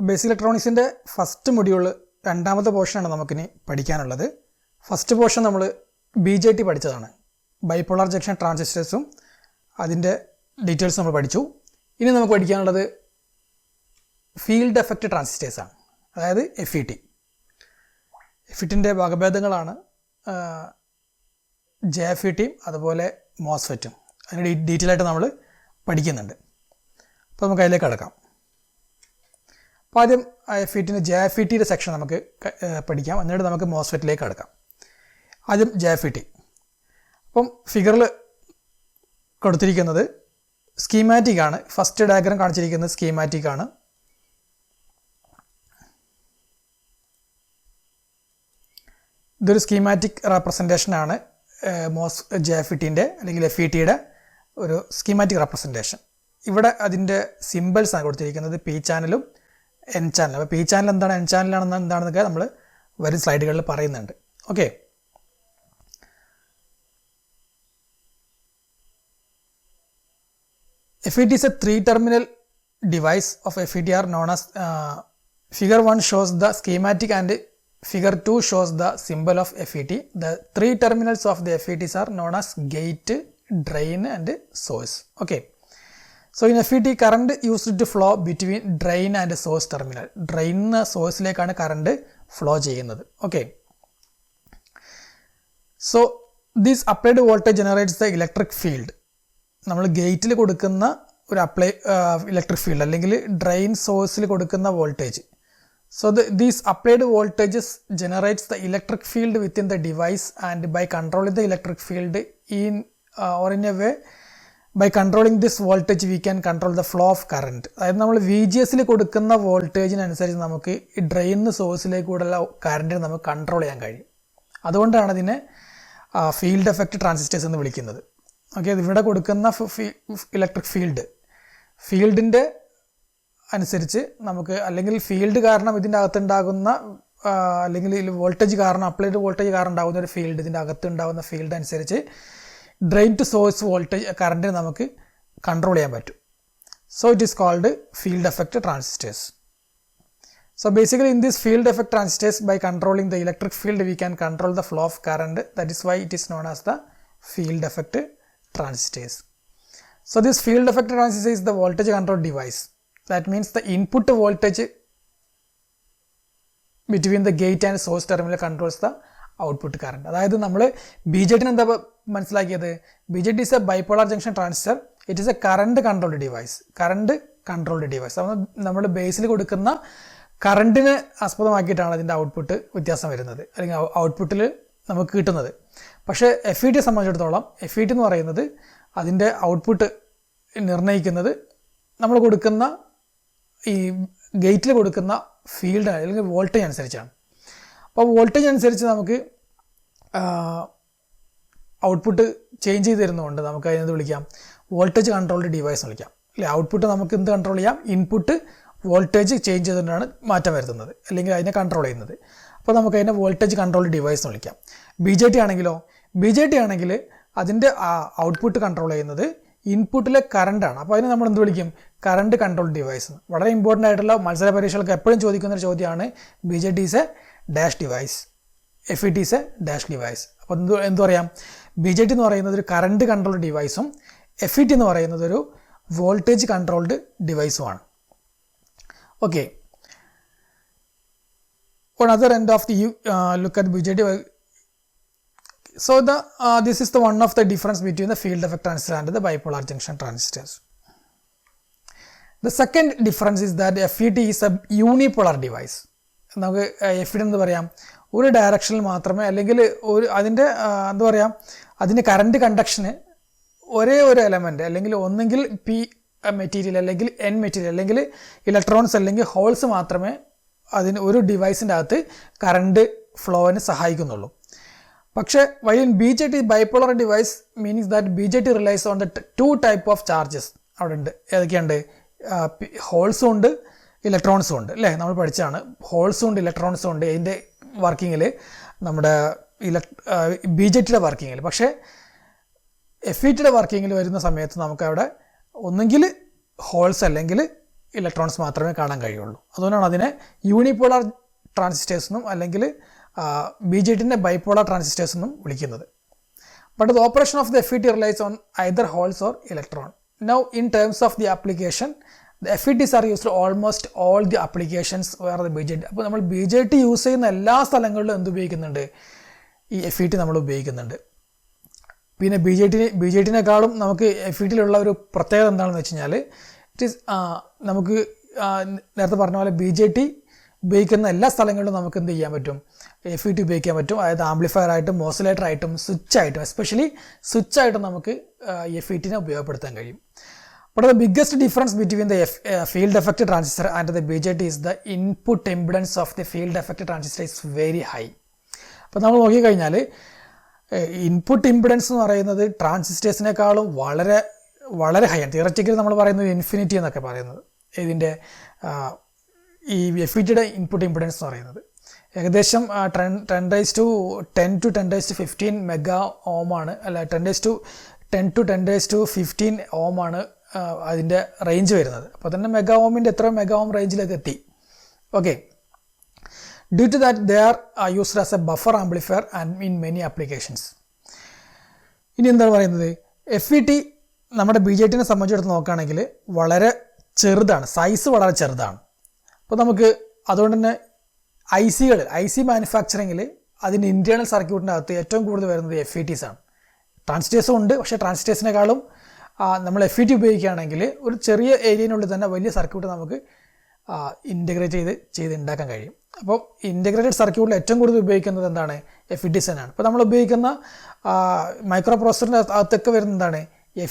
Basic ഇലക്ട്രോണിക്സിൻ്റെ first module രണ്ടാമത്തെ പോർഷനാണ് നമുക്കിനി പഠിക്കാനുള്ളത്. ഫസ്റ്റ് പോർഷൻ നമ്മൾ BJT പഠിച്ചതാണ്. ബൈപോളാർ ജംഗ്ഷൻ ട്രാൻസിസ്റ്റേഴ്സും അതിൻ്റെ ഡീറ്റെയിൽസ് നമ്മൾ പഠിച്ചു. ഇനി നമുക്ക് പഠിക്കാനുള്ളത് ഫീൽഡ് എഫക്റ്റ് ട്രാൻസിസ്റ്റേഴ്സാണ്, അതായത് FET. FETൻ്റെ വകഭേദങ്ങളാണ് JFETയും അതുപോലെ MOSFETും. അതിന് ഡീറ്റെയിൽ ആയിട്ട് നമ്മൾ പഠിക്കുന്നുണ്ട്. അപ്പോൾ നമുക്ക് അതിലേക്ക് കടക്കാം. അപ്പോൾ ആദ്യം FETൻ്റെ JFETയുടെ സെക്ഷൻ നമുക്ക് പഠിക്കാം, എന്നിട്ട് നമുക്ക് MOSFETിലേക്ക് കടക്കാം. ആദ്യം JFET. അപ്പം ഫിഗറിൽ കൊടുത്തിരിക്കുന്നത് സ്കീമാറ്റിക് ആണ്. ഫസ്റ്റ് ഡയഗ്രാം കാണിച്ചിരിക്കുന്നത് സ്കീമാറ്റിക് ആണ്. ഇതൊരു സ്കീമാറ്റിക് റെപ്രസെൻറ്റേഷനാണ് JFETൻ്റെ അല്ലെങ്കിൽ FETയുടെ ഒരു സ്കീമാറ്റിക് റെപ്രസെൻറ്റേഷൻ. ഇവിടെ അതിൻ്റെ സിമ്പിൾസാണ് കൊടുത്തിരിക്കുന്നത്, P ചാനലും N ചാനലും. അപ്പോൾ P ചാനൽ എന്താണ്, N ചാനലാണെന്ന് എന്താണെന്നൊക്കെ നമ്മൾ വരും സ്ലൈഡുകളിൽ പറയുന്നുണ്ട്. Okay, FET is a 3-terminal device of FET are known as figure 1 shows the schematic and figure 2 shows the symbol of FET. The 3 terminals of the FETs are known as gate, drain and source. Okay, so in FET current used to flow between drain and source terminal. Drain source lekana current flow cheyyunnathu. Okay, so this applied voltage generates the electric field. നമ്മൾ ഗേറ്റിൽ കൊടുക്കുന്ന ഒരു electric field അല്ലെങ്കിൽ drain സോഴ്സിൽ കൊടുക്കുന്ന voltage. So these applied voltages generates the electric field within the device and by controlling the electric field in a way by controlling this voltage we can control the flow of current. അതായത് നമ്മൾ VGSൽ കൊടുക്കുന്ന വോൾട്ടേജിനനുസരിച്ച് നമുക്ക് ഈ drain സോഴ്സിലേക്കൂടെയുള്ള കറണ്ടിന് നമുക്ക് control ചെയ്യാൻ കഴിയും. അതുകൊണ്ടാണ് ഇതിനെ ഫീൽഡ് എഫക്റ്റ് ട്രാൻസിസ്റ്റേഴ്സ് എന്ന് വിളിക്കുന്നത്. ഓക്കെ, ഇവിടെ കൊടുക്കുന്ന ഇലക്ട്രിക് ഫീൽഡിൻ്റെ അനുസരിച്ച് നമുക്ക്, അല്ലെങ്കിൽ ഫീൽഡ് കാരണം ഇതിൻ്റെ അകത്തുണ്ടാകുന്ന അല്ലെങ്കിൽ വോൾട്ടേജ് കാരണം അപ്ലൈഡ് വോൾട്ടേജ് കാരണം ഉണ്ടാകുന്ന ഒരു ഫീൽഡ്, ഇതിൻ്റെ അകത്തുണ്ടാകുന്ന ഫീൽഡ് അനുസരിച്ച് ഡ്രെയിൻ ടു സോഴ്സ് വോൾട്ടേജ് കറണ്ടിന് നമുക്ക് കൺട്രോൾ ചെയ്യാൻ പറ്റും. So it is called field effect transistors. So basically in this field effect transistors, by controlling the electric field we can control the flow of current. That is why it is known as the field effect transistors. So this field effect transistor is the voltage control device. That means the input voltage between the gate and source terminal controls the output current. അതായത് നമ്മൾ BJT എന്താ മനസ്സിലാക്കിയത്, BJT is a bipolar junction transistor. It is a current controlled device. Current controlled device. നമ്മൾ ബേസിൽ കൊടുക്കുന്ന കറണ്ടിനെ ആസ്പദമാക്കിയിട്ടാണ് അതിൻ്റെ output വ്യത്യാസം വരുന്നത്, അല്ലെങ്കിൽ ഔട്ട്പുട്ടിൽ നമുക്ക് കിട്ടുന്നത്. പക്ഷേ FET സംബന്ധിച്ചിടത്തോളം FET എന്ന് പറയുന്നത് അതിൻ്റെ ഔട്ട്പുട്ട് നിർണ്ണയിക്കുന്നത് നമ്മൾ കൊടുക്കുന്ന ഈ ഗേറ്റിൽ കൊടുക്കുന്ന ഫീൽഡ് അല്ലെങ്കിൽ വോൾട്ടേജ് അനുസരിച്ചാണ്. അപ്പോൾ വോൾട്ടേജ് അനുസരിച്ച് നമുക്ക് ഔട്ട്പുട്ട് ചേഞ്ച് ചെയ്ത് തരുന്നതുകൊണ്ട് നമുക്ക് അതിനകത്ത് വിളിക്കാം വോൾട്ടേജ് കൺട്രോൾഡ് ഡിവൈസ് എന്ന് വിളിക്കാം, അല്ലേ. ഔട്ട്പുട്ട് നമുക്ക് എന്ത് കൺട്രോൾ ചെയ്യാം, ഇൻപുട്ട് വോൾട്ടേജ് ചേഞ്ച് ചെയ്തുകൊണ്ടാണ് മാറ്റം വരുത്തുന്നത് അല്ലെങ്കിൽ അതിനെ കൺട്രോൾ ചെയ്യുന്നത്. അപ്പോൾ നമുക്ക് അതിനെ വോൾട്ടേജ് കൺട്രോൾഡ് ഡിവൈസ് എന്ന് വിളിക്കാം. BJT ആണെങ്കിൽ അതിൻ്റെ ഔട്ട്പുട്ട് കൺട്രോൾ ചെയ്യുന്നത് ഇൻപുട്ടിലെ കറണ്ടാണ്. അപ്പോൾ അതിനെ നമ്മൾ എന്ത് വിളിക്കും, കറണ്ട് കൺട്രോൾ ഡിവൈസ്. വളരെ ഇമ്പോർട്ടൻ്റ് ആയിട്ടുള്ള മത്സര പരീക്ഷകൾക്ക് എപ്പോഴും ചോദിക്കുന്ന ഒരു ചോദ്യമാണ് BJT is a dash device, FET is a dash device. അപ്പോൾ എന്ത് പറയാം, BJT എന്ന് പറയുന്നത് ഒരു കറണ്ട് കൺട്രോൾഡ് ഡിവൈസും FET എന്ന് പറയുന്നത് ഒരു വോൾട്ടേജ് കൺട്രോൾഡ് ഡിവൈസുമാണ്. Okay, on other end of the look at BJT. So this is the one of the difference between the field effect transistor and the bipolar junction transistors. The second difference is that FET is a unipolar device. നമുക്ക് FET എന്ന് പറയാം ഒരു ഡയറക്ഷനിൽ മാത്രമേ, അല്ലെങ്കിൽ അതിൻ്റെ എന്താ പറയുക, അതിൻ്റെ കറണ്ട് കണ്ടക്ഷന് ഒരേ ഒരു എലമെൻറ്റ്, അല്ലെങ്കിൽ ഒന്നെങ്കിൽ P മെറ്റീരിയൽ അല്ലെങ്കിൽ N മെറ്റീരിയൽ അല്ലെങ്കിൽ ഇലക്ട്രോൺസ് അല്ലെങ്കിൽ ഹോൾസ് മാത്രമേ അതിന് ഒരു ഡിവൈസിൻ്റെ അകത്ത് കറണ്ട് ഫ്ലോവിന് സഹായിക്കുന്നുള്ളൂ. പക്ഷേ while in BJT bipolar device means that BJT relies on the two type of charges. അവിടെ ഉണ്ട്, ഏതൊക്കെയുണ്ട്, ഹോൾസും ഉണ്ട് ഇലക്ട്രോൺസും ഉണ്ട്, അല്ലേ. നമ്മൾ പഠിച്ചാണ് ഹോൾസും ഉണ്ട് ഇലക്ട്രോൺസും ഉണ്ട് ഇതിൻ്റെ വർക്കിങ്ങിൽ, നമ്മുടെ BJTയുടെ വർക്കിങ്ങിൽ. പക്ഷേ FETയുടെ വർക്കിങ്ങിൽ വരുന്ന സമയത്ത് നമുക്കവിടെ ഒന്നെങ്കിൽ ഹോൾസ് അല്ലെങ്കിൽ ഇലക്ട്രോൺസ് മാത്രമേ കാണാൻ കഴിയുള്ളൂ. അതുകൊണ്ടാണ് അതിനെ യൂണിപോളാർ ട്രാൻസിസ്റ്റേഴ്സ് എന്നും അല്ലെങ്കിൽ BJTൻ്റെ ബൈപോളാർ ട്രാൻസിസ്റ്റേഴ്സ് എന്നും വിളിക്കുന്നത്. But the operation of the FET relies on either holes or electron. Now, in terms of the application, the FETs are used to almost all the applications where the BJT. അപ്പോൾ നമ്മൾ BJT use ചെയ്യുന്ന എല്ലാ സ്ഥലങ്ങളിലും എന്ത് ഉപയോഗിക്കുന്നുണ്ട്? ഈ FET നമ്മൾ ഉപയോഗിക്കുന്നുണ്ട്. പിന്നെ BJTനേക്കാളും നമുക്ക് FETയിലുള്ള ഒരു പ്രത്യേകത എന്താണെന്ന് വെച്ച് കഴിഞ്ഞാൽ ഇറ്റ് ഈസ് നമുക്ക് നേരത്തെ പറഞ്ഞ പോലെ BJT ഉപയോഗിക്കുന്ന എല്ലാ സ്ഥലങ്ങളിലും നമുക്ക് എന്ത് ചെയ്യാൻ പറ്റും? FET ഉപയോഗിക്കാൻ പറ്റും. അതായത് ആംപ്ലിഫയർ ആയിട്ടും മോസിലേറ്റർ ആയിട്ടും സ്വിച്ച് ആയിട്ടും എസ്പെഷ്യലി സ്വിച്ച് ആയിട്ടും നമുക്ക് FETനെ ഉപയോഗപ്പെടുത്താൻ കഴിയും. But the biggest difference between the field effect transistor and the BJT is the input impedance of the field effect transistor is very high. അപ്പോൾ നമ്മൾ നോക്കിക്കഴിഞ്ഞാൽ ഇൻപുട്ട് ഇമ്പിഡൻസ് എന്ന് പറയുന്നത് ട്രാൻസിസ്റ്റേഴ്സിനേക്കാളും വളരെ വളരെ ഹൈ ആണ്. തിയററ്റിക്കലി നമ്മൾ പറയുന്നത് ഇൻഫിനിറ്റി എന്നൊക്കെ പറയുന്നത് ഇതിൻ്റെ ഈ FETയുടെ ഇൻപുട്ട് ഇമ്പിഡൻസ് എന്ന് പറയുന്നത് ഏകദേശം 10 to 10⁻15 മെഗാ ഓം ആണ്. അല്ല 10 to 10⁻15 ഓം ആണ് അതിൻ്റെ റേഞ്ച് വരുന്നത്. അപ്പോൾ തന്നെ മെഗാ ഓമിൻ്റെ എത്ര മെഗാ ഓം റേഞ്ചിലേക്ക് എത്തി. Okay, due to that they are used as a buffer amplifier and in many applications. ഇനി എന്താണ് പറയുന്നത്? FET നമ്മുടെ BJTനെ സംബന്ധിച്ചിടത്ത് നോക്കുകയാണെങ്കിൽ വളരെ ചെറുതാണ്, സൈസ് വളരെ ചെറുതാണ്. അപ്പോൾ നമുക്ക് അതുകൊണ്ട് തന്നെ IC മാനുഫാക്ചറിങ്ങിൽ അതിൻ്റെ ഇൻറ്റേർണൽ സർക്യൂട്ടിൻ്റെ അകത്ത് ഏറ്റവും കൂടുതൽ വരുന്നത് FETs ആണ്. ട്രാൻസിസ്റ്റേഴ്സും ഉണ്ട്, പക്ഷേ ട്രാൻസിസ്റ്റേഴ്സിനേക്കാളും നമ്മൾ FET ഉപയോഗിക്കുകയാണെങ്കിൽ ഒരു ചെറിയ ഏരിയയിനുള്ളിൽ തന്നെ വലിയ സർക്യൂട്ട് നമുക്ക് ഇൻറ്റഗ്രേറ്റ് ചെയ്ത് ഉണ്ടാക്കാൻ കഴിയും. അപ്പോൾ ഇൻറ്റഗ്രേറ്റഡ് സർക്യൂട്ടിൽ ഏറ്റവും കൂടുതൽ ഉപയോഗിക്കുന്നത് എന്താണ്? FETs തന്നെയാണ്. ഇപ്പോൾ നമ്മൾ ഉപയോഗിക്കുന്ന മൈക്രോ പ്രോസസറിൻ്റെ അകത്തൊക്കെ വരുന്നത് എന്താണ്?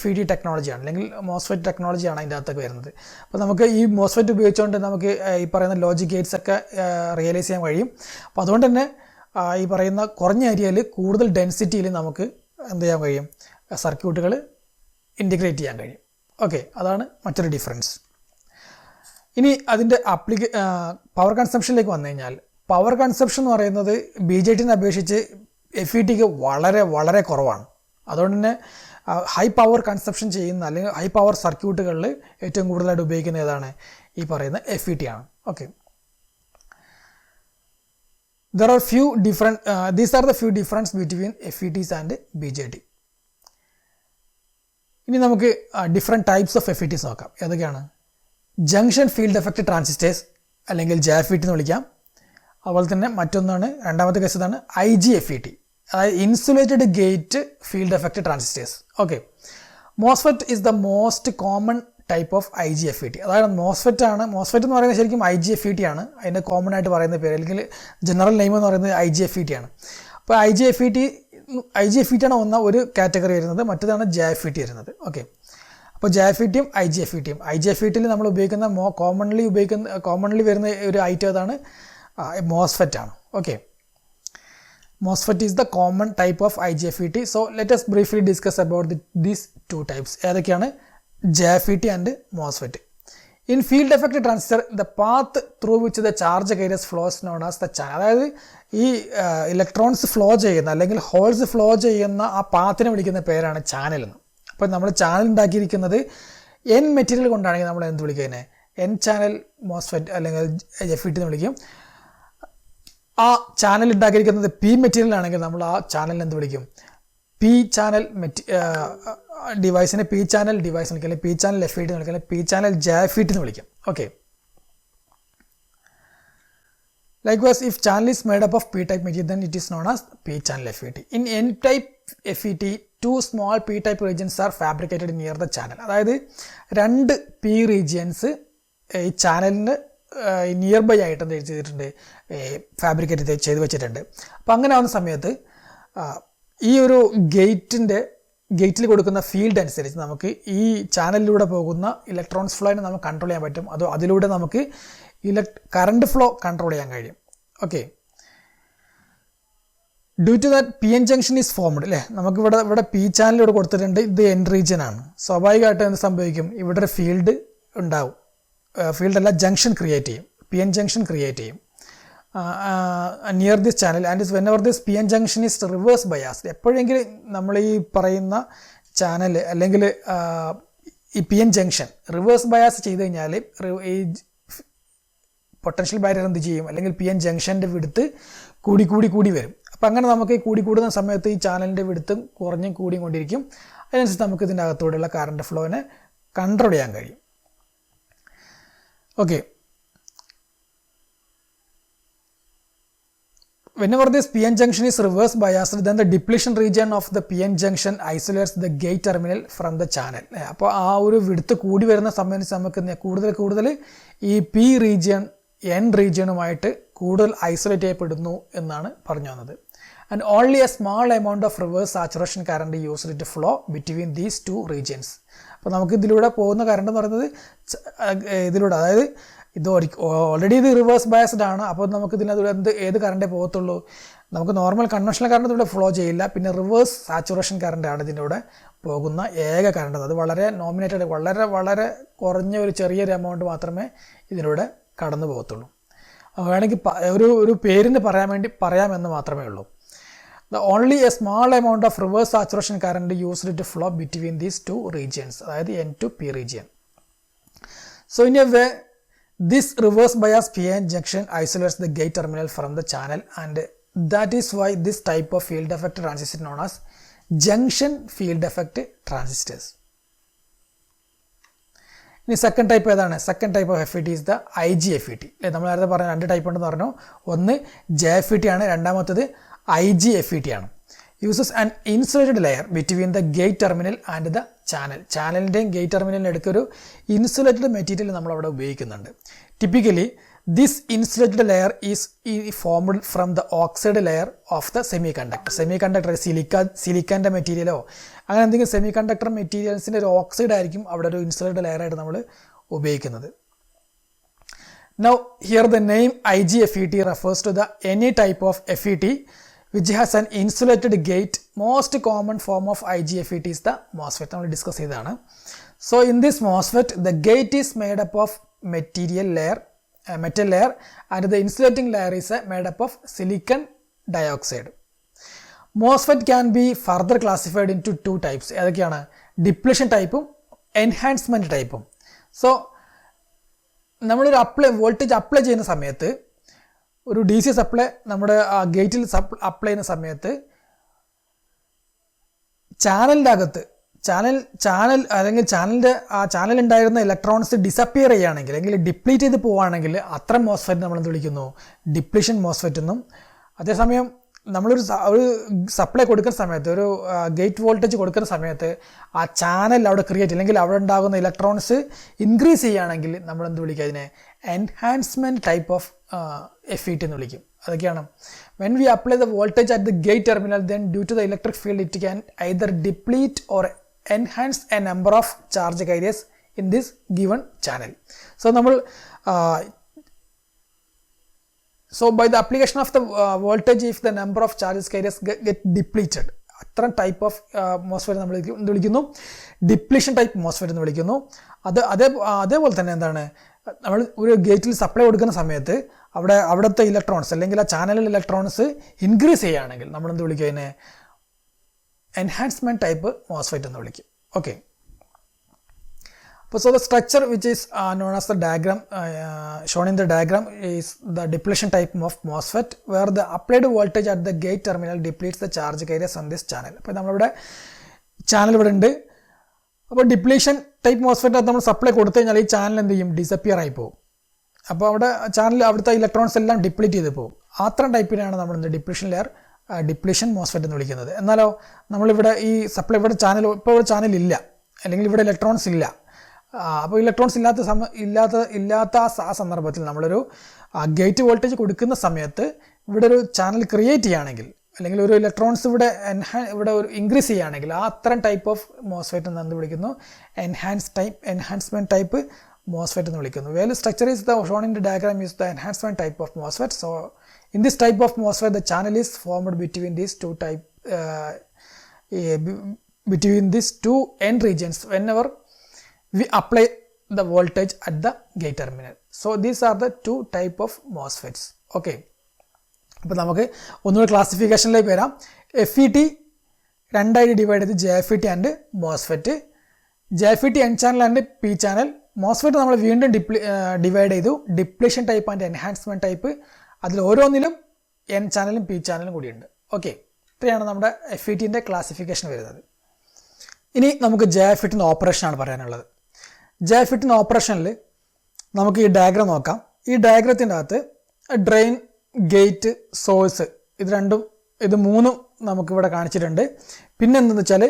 FET ടെക്നോളജിയാണ്, അല്ലെങ്കിൽ മോസ്ഫെറ്റ് ടെക്നോളജിയാണ് അതിൻ്റെ അകത്തൊക്കെ വരുന്നത്. അപ്പോൾ നമുക്ക് ഈ മോസ്ഫെറ്റ് ഉപയോഗിച്ചുകൊണ്ട് നമുക്ക് ഈ പറയുന്ന ലോജിക് ഗേറ്റ്സ് ഒക്കെ റിയലൈസ് ചെയ്യാൻ കഴിയും. അപ്പോൾ അതുകൊണ്ട് തന്നെ ഈ പറയുന്ന കുറഞ്ഞ ഏരിയയിൽ കൂടുതൽ ഡെൻസിറ്റിയിൽ നമുക്ക് എന്ത് ചെയ്യാൻ കഴിയും? സർക്യൂട്ടുകൾ ഇൻറ്റിഗ്രേറ്റ് ചെയ്യാൻ കഴിയും. ഓക്കെ, അതാണ് മറ്റൊരു ഡിഫറൻസ്. ഇനി അതിൻ്റെ പവർ കൺസംഷനിലേക്ക് വന്നു കഴിഞ്ഞാൽ പവർ കൺസംഷൻ എന്ന് പറയുന്നത് BJTനെ അപേക്ഷിച്ച് FETക്ക് വളരെ വളരെ കുറവാണ്. അതുകൊണ്ട് തന്നെ ഹൈ പവർ കൺസപ്ഷൻ ചെയ്യുന്ന അല്ലെങ്കിൽ ഹൈ പവർ സർക്യൂട്ടുകളിൽ ഏറ്റവും കൂടുതലായിട്ട് ഉപയോഗിക്കുന്ന ഏതാണ്? ഈ പറയുന്ന FET ആണ്. Okay, these are the few difference between FETs and BJT. ഇനി നമുക്ക് ഡിഫറെൻറ്റ് ടൈപ്സ് ഓഫ് FETs നോക്കാം. ഏതൊക്കെയാണ്? ജംഗ്ഷൻ ഫീൽഡ് എഫക്റ്റ് ട്രാൻസിസ്റ്റേഴ്സ് അല്ലെങ്കിൽ JFET എന്ന് വിളിക്കാം. അതുപോലെ തന്നെ മറ്റൊന്നാണ്, രണ്ടാമത്തെ കേസ് ഇതാണ്, IGFET, അതായത് insulated gate field effect transistors. Okay, MOSFET is the most common type of IGFET. അതായത് മോസ്ഫെറ്റ് എന്ന് പറയുന്നത് ശരിക്കും IGFET ആണ് അതിൻ്റെ കോമൺ ആയിട്ട് പറയുന്ന പേര്, അല്ലെങ്കിൽ ജനറൽ നെയിം എന്ന് പറയുന്നത് IGFET ആണ്. അപ്പോൾ IGFET ആണ് ഒരു കാറ്റഗറി വരുന്നത്, മറ്റേതാണ് JFET വരുന്നത്. ഓക്കെ, അപ്പോൾ JFETയും IGFETയിൽ നമ്മൾ ഉപയോഗിക്കുന്ന കോമൺലി വരുന്ന ഒരു ഐറ്റം ഏതാണ്? മോസ്ഫെറ്റ് ആണ്. Okay, MOSFET is the common type of IGFET. So let us briefly discuss about these two types. ഏതൊക്കെയാണ്? JFET and MOSFET. In field effect transistor, the path through which the charge carriers flows known as the channel. അതായത് ഈ electrons flow ചെയ്യുന്ന അല്ലെങ്കിൽ holes flow ചെയ്യുന്ന ആ പാത്തിനെ വിളിക്കുന്ന പേരാണ് channel എന്ന്. അപ്പോൾ നമ്മൾ ചാനൽ ഉണ്ടാക്കിയിരിക്കുന്നത് N മെറ്റീരിയൽ കൊണ്ടാണെങ്കിൽ നമ്മൾ എന്ത് വിളിക്കുന്നത്? N ചാനൽ MOSFET അല്ലെങ്കിൽ FET എന്ന് വിളിക്കും. ആ ചാനൽ ഉണ്ടാക്കിയിരിക്കുന്നത് P മെറ്റീരിയൽ ആണെങ്കിൽ നമ്മൾ ആ ചാനലിനെ എന്ത് വിളിക്കും? P ചാനൽ ഡിവൈസിനെ P ചാനൽ ഡിവൈസ് എന്ന് വിളിക്കും, അല്ലെങ്കിൽ P ചാനൽ FET എന്ന് വിളിക്കും, അല്ലെങ്കിൽ P ചാനൽ JFET എന്ന് വിളിക്കും. Okay, likewise if channel is made up of P type material then it is known as P channel FET. In N type FET, two small P type regions are fabricated near the channel. അതായത് രണ്ട് P regions ഈ ചാനലിന് near by ആയിട്ട് എന്ത് ചെയ്തിട്ടുണ്ട്? Fabricate ചെയ്ത് വെച്ചിട്ടുണ്ട്. അപ്പോൾ അങ്ങനെ ആവുന്ന സമയത്ത് ഈ ഒരു ഗേറ്റിൽ കൊടുക്കുന്ന ഫീൽഡ് അനുസരിച്ച് നമുക്ക് ഈ ചാനലിലൂടെ പോകുന്ന ഇലക്ട്രോൺസ് ഫ്ലോനെ നമുക്ക് കൺട്രോൾ ചെയ്യാൻ പറ്റും. അതിലൂടെ നമുക്ക് കറണ്ട് ഫ്ലോ കൺട്രോൾ ചെയ്യാൻ കഴിയും. Okay, due to that PN junction is formed അല്ലേ? നമുക്ക് ഇവിടെ P ചാനലിലൂടെ കൊടുത്തിട്ടുണ്ട്, ഇത് N റീജിയൻ ആണ്. സ്വാഭാവികമായിട്ടും എന്ത് സംഭവിക്കും? ഇവിടെ ഒരു ഫീൽഡ് ഉണ്ടാവും, ഫീൽഡല്ല ജംഗ്ഷൻ ക്രിയേറ്റ് ചെയ്യും, PN ജംഗ്ഷൻ ക്രിയേറ്റ് ചെയ്യും near this channel. And whenever this PN junction is reverse biased. എപ്പോഴെങ്കിലും നമ്മൾ ഈ പറയുന്ന ചാനൽ അല്ലെങ്കിൽ ഈ P N junction reverse bias ചെയ്ത് കഴിഞ്ഞാൽ ഈ പൊട്ടൻഷ്യൽ ബാരിയർ എന്ത് ചെയ്യും, അല്ലെങ്കിൽ പി എൻ ജംഗ്ഷൻ്റെ വിടുത്ത് കൂടി വരും. അപ്പം അങ്ങനെ നമുക്ക് കൂടുന്ന സമയത്ത് ഈ ചാനലിൻ്റെ വിടുത്തും കൂടിയും കൊണ്ടിരിക്കും. അതിനനുസരിച്ച് നമുക്ക് ഇതിൻ്റെ അകത്തൂടെയുള്ള കറണ്ട് ഫ്ലോനെ കൺട്രോൾ ചെയ്യാൻ കഴിയും. Okay, whenever this PN junction is reverse biased, then the depletion region of the PN junction isolates the gate terminal from the channel. അപ്പോൾ ആ ഒരു വിടുത്ത് കൂടി വരുന്ന സമയത്ത് നമുക്ക് കൂടുതൽ ഈ പി റീജിയൻ എൻ റീജിയനുമായിട്ട് കൂടുതൽ ഐസൊലേറ്റ് ചെയ്യപ്പെടുന്നു എന്നാണ് പറഞ്ഞു വന്നത്. And only a small amount of reverse saturation current used to flow between these two regions. അപ്പോൾ നമുക്ക് ഇതിലൂടെ പോകുന്ന കറണ്ട് എന്ന് പറയുന്നത് ഇതിലൂടെ, അതായത് ഇത് ഓൾറെഡി ഇത് റിവേഴ്സ് ബയസ്ഡ് ആണ്. അപ്പോൾ നമുക്ക് ഇതിനകത്ത് ഏത് കറണ്ടേ പോകത്തുള്ളൂ, നമുക്ക് നോർമൽ കൺവെൻഷണൽ കറണ്ട് ഇതിലൂടെ ഫ്ലോ ചെയ്യില്ല. പിന്നെ റിവേഴ്സ് സാച്ചുറേഷൻ കറണ്ടാണ് ഇതിൻ്റെ കൂടെ പോകുന്ന ഏക കറണ്ട്. അത് വളരെ നോമിനേറ്റഡ്, വളരെ കുറഞ്ഞ ഒരു ചെറിയൊരു എമൗണ്ട് മാത്രമേ ഇതിലൂടെ കടന്നു പോകത്തുള്ളൂ. വേണമെങ്കിൽ ഒരു പേരിന് പറയാമെന്ന് മാത്രമേ ഉള്ളൂ. Only a small amount of reverse saturation current used to flow between these two regions, അതായത് N to P region. So in a way this reverse bias PN junction isolates the gate terminal from the channel, and that is why this type of field effect transistor is known as junction field effect transistors. ഇനി second type ഏതാണ്? Second type of FET is the IGFET. നമ്മൾ നേരത്തെ പറഞ്ഞ രണ്ട് type ഉണ്ടെന്ന് പറഞ്ഞു. ഒന്ന് JFET ആണ്, രണ്ടാമത്തത് IGFET ആണ്. Uses an insulated layer between the gate terminal and the channel. ചാനലിൻ്റെയും ഗേറ്റ് ടെർമിനലിൻ്റെ ഇടയ്ക്കൊരു ഇൻസുലേറ്റഡ് മെറ്റീരിയൽ നമ്മളവിടെ ഉപയോഗിക്കുന്നുണ്ട്. Typically this insulated layer is formed from the oxide layer of the semiconductor സിലിക്കൻ്റെ മെറ്റീരിയലോ അങ്ങനെ എന്തെങ്കിലും സെമി കണ്ടക്ടർ മെറ്റീരിയൽസിൻ്റെ ഒരു ഓക്സൈഡ് ആയിരിക്കും അവിടെ ഒരു ഇൻസുലേറ്റഡ് ലെയറായിട്ട് നമ്മൾ ഉപയോഗിക്കുന്നത്. Now here the name IGFET refers to the any type of FET which has an insulated gate. Most common form of IGFET is the MOSFET. നമ്മൾ ഡിസ്കസ് ചെയ്തതാണ്. So in this MOSFET the gate is made up of metal layer and the insulating layer is made up of silicon dioxide. MOSFET can be further classified into two types. ഏതൊക്കെയാണ്? Depletion ടൈപ്പും enhancement ടൈപ്പും. So നമ്മളൊരു voltage apply ചെയ്യുന്ന സമയത്ത്, ഒരു DC supply നമ്മുടെ ഗേറ്റിൽ apply ചെയ്യുന്ന സമയത്ത് ചാനലിൻ്റെ അകത്ത് അല്ലെങ്കിൽ ചാനലുണ്ടായിരുന്ന ഇലക്ട്രോൺസ് ഡിസപ്പിയർ ചെയ്യുകയാണെങ്കിൽ, അല്ലെങ്കിൽ ഡിപ്ലീറ്റ് ചെയ്ത് പോവുകയാണെങ്കിൽ അത്തരം മോസ്ഫെറ്റ് നമ്മളെന്ത് വിളിക്കുന്നു? ഡിപ്ലീഷൻ മോസ്ഫെറ്റ് എന്നും. അതേസമയം നമ്മളൊരു സപ്ലൈ കൊടുക്കുന്ന സമയത്ത്, ഒരു ഗേറ്റ് വോൾട്ടേജ് കൊടുക്കുന്ന സമയത്ത് ആ ചാനൽ അവിടെ ക്രിയേറ്റ്, അല്ലെങ്കിൽ അവിടെ ഉണ്ടാകുന്ന ഇലക്ട്രോൺസ് ഇൻക്രീസ് ചെയ്യുകയാണെങ്കിൽ നമ്മളെന്ത് വിളിക്കുക? അതിനെ എൻഹാൻസ്മെൻറ്റ് ടൈപ്പ് ഓഫ് FET എന്ന് വിളിക്കും. അതൊക്കെയാണ് when we apply the voltage at the gate terminal, then due to the electric field it can either deplete or enhance a number of charge carriers in this given channel. So by the application of the voltage, if the number of charges carriers get depleted, അത്തരം type of MOSFET നമ്മൾ എന്ത് വിളിക്കുന്നു? Depletion type MOSFET എന്ന് വിളിക്കുന്നു. അതേപോലെ തന്നെ എന്താണ്, നമ്മൾ ഒരു ഗേറ്റിൽ സപ്ലൈ കൊടുക്കുന്ന സമയത്ത് അവിടുത്തെ ഇലക്ട്രോൺസ് അല്ലെങ്കിൽ ആ ചാനലിൽ ഇലക്ട്രോൺസ് ഇൻക്രീസ് ചെയ്യുകയാണെങ്കിൽ നമ്മളെന്ത് വിളിക്കും? അതിനെ എൻഹാൻസ്മെൻറ്റ് ടൈപ്പ് മോസ്ഫെറ്റ് എന്ന് വിളിക്കും. Okay, so the structure which is known as the diagram shown in the diagram is the depletion type of MOSFET, where the applied voltage at the gate terminal depletes the charge carriers on this channel. അപ്പോൾ നമ്മളിവിടെ channel ഇവിടെ ഉണ്ട്. അപ്പോൾ depletion type MOSFET നമ്മൾ supply കൊടുത്തു കഴിഞ്ഞാൽ ഈ channel എന്ത് ചെയ്യും? ഡിസപ്പിയർ ആയി പോകും. അപ്പോൾ അവിടുത്തെ ഇലക്ട്രോൺസ് എല്ലാം ഡിപ്ലീറ്റ് ചെയ്ത് പോകും. അത്തരം ടൈപ്പിനാണ് നമ്മൾ ഡിപ്ലീഷൻ മോസ്ഫെറ്റ് എന്ന് വിളിക്കുന്നത്. എന്നാലോ നമ്മളിവിടെ ഈ സപ്ലൈ ഇവിടെ ചാനൽ ഇല്ല, അല്ലെങ്കിൽ ഇവിടെ ഇലക്ട്രോൺസ് ഇല്ല. അപ്പോൾ ഇലക്ട്രോൺസ് ഇല്ലാത്ത ആ സന്ദർഭത്തിൽ നമ്മളൊരു ഗേറ്റ് വോൾട്ടേജ് കൊടുക്കുന്ന സമയത്ത് ഇവിടെ ഒരു ചാനൽ ക്രിയേറ്റ് ചെയ്യുകയാണെങ്കിൽ, അല്ലെങ്കിൽ ഒരു ഇലക്ട്രോൺസ് ഇവിടെ ഒരു ഇൻക്രീസ് ചെയ്യുകയാണെങ്കിൽ ആ അത്തരം ടൈപ്പ് ഓഫ് മോസ്ഫെറ്റ് എന്ന് എന്ത് വിളിക്കുന്നു? എൻഹാൻസ്മെൻറ്റ് ടൈപ്പ് മോസ്ഫെറ്റ് എന്ന് വിളിക്കുന്നു. Well, structure is the shown in the diagram is the enhancement type of MOSFET. So in this type of MOSFET the channel is formed between these two end regions whenever we apply the voltage at the gate terminal. So these are the two type of MOSFETs. Okay, അപ്പോൾ നമുക്ക് ഒന്നുകൂടി ക്ലാസിഫിക്കേഷനിലേക്ക് വരാം. FET രണ്ടായിട്ട് divide ചെയ്ത് JFET and MOSFET. JFET N channel and P channel. MOSFET നമ്മൾ വീണ്ടും divide ചെയ്തു. Depletion type and enhancement type. അതിൽ ഓരോന്നിലും N ചാനലും P ചാനലും കൂടിയുണ്ട്. ഓക്കെ, ഇത്രയാണ് നമ്മുടെ FETൻ്റെ ക്ലാസിഫിക്കേഷൻ വരുന്നത്. ഇനി നമുക്ക് JFETൻ്റെ ഓപ്പറേഷനാണ് പറയാനുള്ളത്. JFETൻ്റെ ഓപ്പറേഷനിൽ നമുക്ക് ഈ ഡയഗ്രം നോക്കാം. ഈ ഡയഗ്രത്തിൻ്റെ അകത്ത് ഡ്രെയിൻ, ഗേറ്റ്, സോഴ്സ് ഇത് മൂന്നും നമുക്കിവിടെ കാണിച്ചിട്ടുണ്ട്. പിന്നെ എന്തെന്ന് വെച്ചാൽ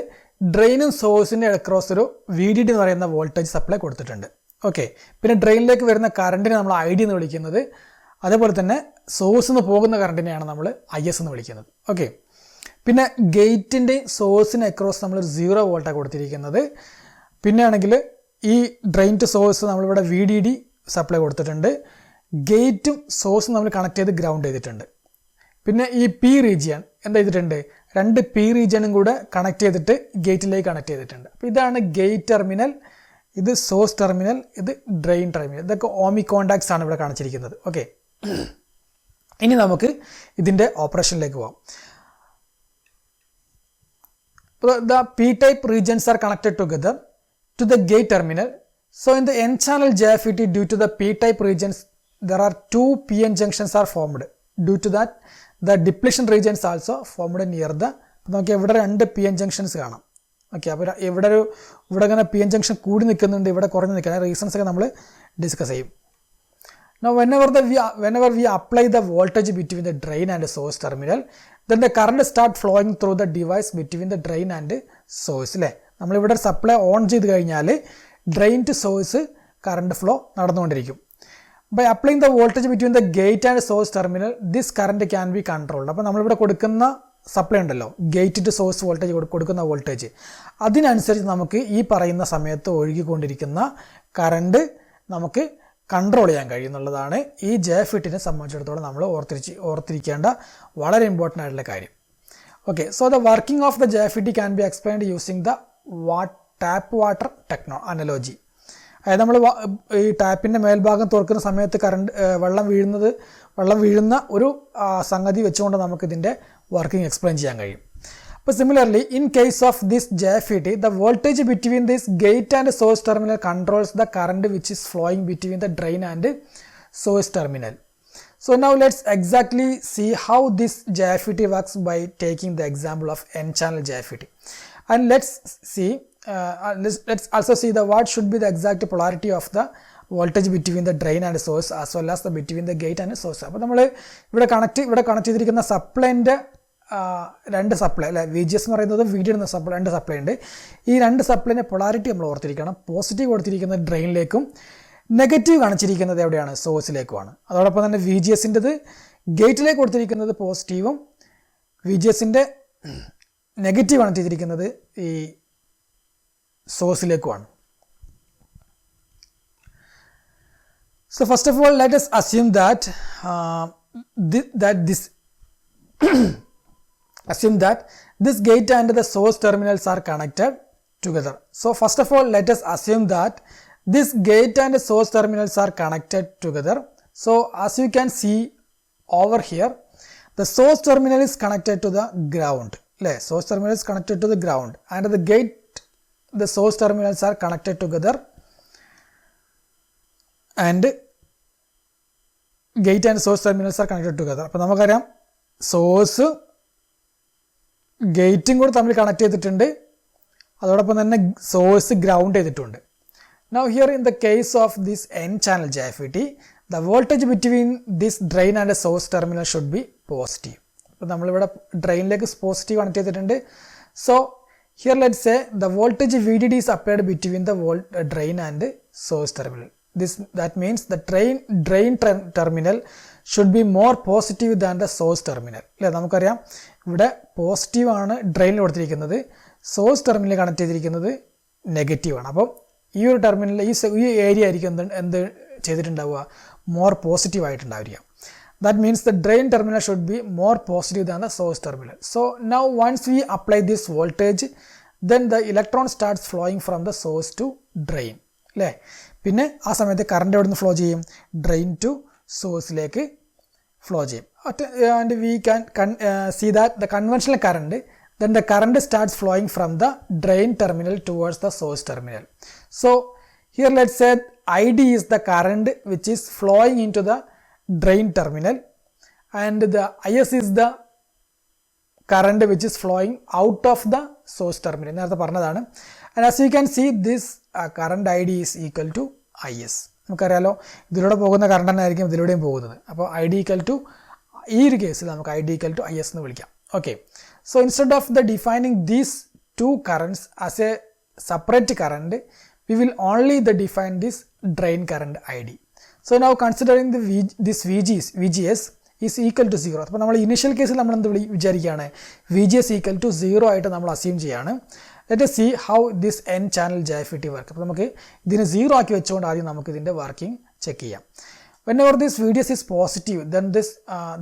ഡ്രെയിനും സോഴ്സിൻ്റെ അക്രോസ് ഒരു VDD എന്ന് പറയുന്ന വോൾട്ടേജ് സപ്ലൈ കൊടുത്തിട്ടുണ്ട്. ഓക്കെ, പിന്നെ ഡ്രെയിനിലേക്ക് വരുന്ന കറണ്ടിനെ നമ്മൾ ID എന്ന് വിളിക്കുന്നത്. അതേപോലെ തന്നെ സോഴ്സിൽ നിന്ന് പോകുന്ന കറണ്ടിനെയാണ് നമ്മൾ IS എന്ന് വിളിക്കുന്നത്. ഓക്കെ, പിന്നെ ഗേറ്റിൻ്റെയും സോഴ്സിന് അക്രോസ് നമ്മൾ 0 വോൾട്ടാണ് കൊടുത്തിരിക്കുന്നത്. പിന്നെ ആണെങ്കിൽ ഈ ഡ്രെയിൻ ടു സോഴ്സ് നമ്മളിവിടെ VDD സപ്ലൈ കൊടുത്തിട്ടുണ്ട്. ഗേറ്റും സോഴ്സും നമ്മൾ കണക്ട് ചെയ്ത് ഗ്രൗണ്ട് ചെയ്തിട്ടുണ്ട്. പിന്നെ ഈ P റീജിയൻ എന്താ ചെയ്തിട്ടുണ്ട്, 2 P റീജിയനും കൂടെ കണക്ട് ചെയ്തിട്ട് ഗേറ്റിലേക്ക് കണക്ട് ചെയ്തിട്ടുണ്ട്. അപ്പോൾ ഇതാണ് ഗേറ്റ് ടെർമിനൽ, ഇത് സോഴ്സ് ടെർമിനൽ, ഇത് ഡ്രെയിൻ ടെർമിനൽ. ഇതൊക്കെ ഓമി കോണ്ടാക്ട്സ് ആണ് ഇവിടെ കാണിച്ചിരിക്കുന്നത്. ഓക്കെ, ഇനി നമുക്ക് ഇതിൻ്റെ ഓപ്പറേഷനിലേക്ക് പോകാം. The P-type regions are connected together to the gate terminal. So in the N-channel JFET, due to the P-type regions, there are 2 PN junctions are formed. Due to that, the depletion regions also formed near the. നമുക്ക് ഇവിടെ 2 PN junctions കാണാം. Okay, അപ്പോൾ ഇവിടെ ഇങ്ങനെ PN junction കൂടി നിൽക്കുന്നുണ്ട്, ഇവിടെ കുറഞ്ഞ് നിൽക്കുന്നത്. റീസൺസ് ഒക്കെ നമ്മൾ ഡിസ്കസ് ചെയ്യും. Now whenever we apply the voltage between the drain and the source terminal, then the current start flowing through the device between the drain and source. അല്ലേ, നമ്മളിവിടെ സപ്ലൈ ഓൺ ചെയ്ത് കഴിഞ്ഞാൽ drain to source current flow നടന്നുകൊണ്ടിരിക്കും. By applying the voltage between the gate and source terminal, this current can be controlled. അപ്പോൾ നമ്മളിവിടെ കൊടുക്കുന്ന supply ഉണ്ടല്ലോ, gate to source voltage കൊടുക്കുന്ന വോൾട്ടേജ്, അതിനനുസരിച്ച് നമുക്ക് ഈ പറയുന്ന സമയത്ത് ഒഴുകിക്കൊണ്ടിരിക്കുന്ന കറണ്ട് നമുക്ക് കൺട്രോൾ ചെയ്യാൻ കഴിയുന്നുള്ളതാണ് ഈ JFETനെ സംബന്ധിച്ചിടത്തോളം നമ്മൾ ഓർത്തിരിക്കേണ്ട വളരെ ഇമ്പോർട്ടൻ്റ് ആയിട്ടുള്ള കാര്യം. Okay, so the working of the JFET can be explained using the tap water analogy. അതായത് നമ്മൾ ഈ ടാപ്പിൻ്റെ മേൽഭാഗം തുറക്കുന്ന സമയത്ത് വെള്ളം വീഴുന്ന ഒരു സംഗതി വെച്ചുകൊണ്ട് നമുക്കിതിൻ്റെ വർക്കിംഗ് എക്സ്പ്ലെയിൻ ചെയ്യാൻ കഴിയും. അപ്പോൾ similarly in case of this JFET, the voltage between this gate and source terminal controls the current which is flowing between the drain and source terminal. So now let's exactly see how this JFET works by taking the example of N-channel JFET. And let's also see what should be the exact polarity of the voltage between the drain and source as well as the between the gate and source. അപ്പോൾ നമ്മൾ ഇവിടെ connect ചെയ്തിരിക്കുന്ന സപ്ലൈൻ്റെ 2 supply അല്ലെ, VGS എന്ന് പറയുന്നത് VD എന്ന 2 supply ഉണ്ട്. ഈ 2 സപ്ലൈൻ്റെ പൊളാരിറ്റി നമ്മൾ ഓർത്തിരിക്കണം. പോസിറ്റീവ് കൊടുത്തിരിക്കുന്നത് ഡ്രെയിനിലേക്കും, നെഗറ്റീവ് കാണിച്ചിരിക്കുന്നത് എവിടെയാണ്, സോഴ്സിലേക്കുമാണ്. അതോടൊപ്പം തന്നെ VGSൻ്റെത് ഗേറ്റിലേക്ക് കൊടുത്തിരിക്കുന്നത് പോസിറ്റീവും, VGSൻ്റെ നെഗറ്റീവ് കാണിച്ചിരിക്കുന്നത് ഈ സോഴ്സിലേക്കുമാണ്. So first of all, let us assume that this gate and the source terminals are connected together. So first of all, let us assume that this gate and source terminals are connected together. So as you can see over here, the source terminal is connected to the ground. Source terminal is connected to the ground, and the gate, the source terminals are connected together, and gate and source terminals are connected together. അപ്പോൾ നമുക്കറിയാം source ഗേറ്റും കൂടെ തമ്മിൽ connect ചെയ്തിട്ടുണ്ട്, അതോടൊപ്പം തന്നെ source ground ചെയ്തിട്ടുണ്ട്. Now here in the case of this N-channel JFET, the voltage between this drain and source terminal should be positive. അപ്പോൾ നമ്മളിവിടെ ഡ്രെയിനിലേക്ക് പോസിറ്റീവ് കണക്ട് ചെയ്തിട്ടുണ്ട്. So here let's say the voltage VDD is applied between the drain and source terminal. That means the drain terminal should be more positive than the source terminal. അല്ലേ, നമുക്കറിയാം ഇവിടെ positive ആണ് ഡ്രെയിനിൽ കൊടുത്തിരിക്കുന്നത്, source terminal connect ചെയ്തിരിക്കുന്നത് നെഗറ്റീവാണ്. അപ്പോൾ ഈ ഒരു ടെർമിനൽ ഈ ഏരിയ ആയിരിക്കും എന്ത് ചെയ്തിട്ടുണ്ടാവുക, മോർ പോസിറ്റീവ് ആയിട്ടുണ്ടാവുക. That means the drain terminal should be more positive than the source terminal. So now once we apply this voltage, then the electron starts flowing from the source to drain. അല്ലേ, പിന്നെ ആ സമയത്ത് current എവിടെ നിന്ന് flow ചെയ്യും, drain to സോഴ്സിലേക്ക് flow ചെയ്യും. And we can see that the conventional current then the current starts flowing from the drain terminal towards the source terminal. So here let's say ID is the current which is flowing into the drain terminal, and the IS is the current which is flowing out of the source terminal. And as you can see, this current ID is equal to IS. നമുക്കറിയാലോ ഇതിലൂടെ പോകുന്ന current തന്നെ ആയിരിക്കും ഇതിലൂടെയും പോകുന്നത്. അപ്പോൾ I D equal to ഈ ഒരു കേസിൽ നമുക്ക് I D equal to IS എന്ന് വിളിക്കാം. Okay, so instead of the defining these two currents as a separate current, we will only define this drain current ID. So now considering this VGS is equal to 0. അപ്പോൾ നമ്മൾ initial കേസിൽ നമ്മൾ എന്ത് വിചാരിക്കുകയാണ്, VGS equal to 0 ആയിട്ട് നമ്മൾ assume ചെയ്യാണ്. Let us see how this n channel JFET work. അപ്പോൾ നമുക്ക് ഇതിനെ 0 ആക്കി വെച്ചുകൊണ്ട് ആദ്യം നമുക്ക് ഇതിൻ്റെ വർക്കിംഗ് ചെക്ക് ചെയ്യാം. Whenever this VGS is positive,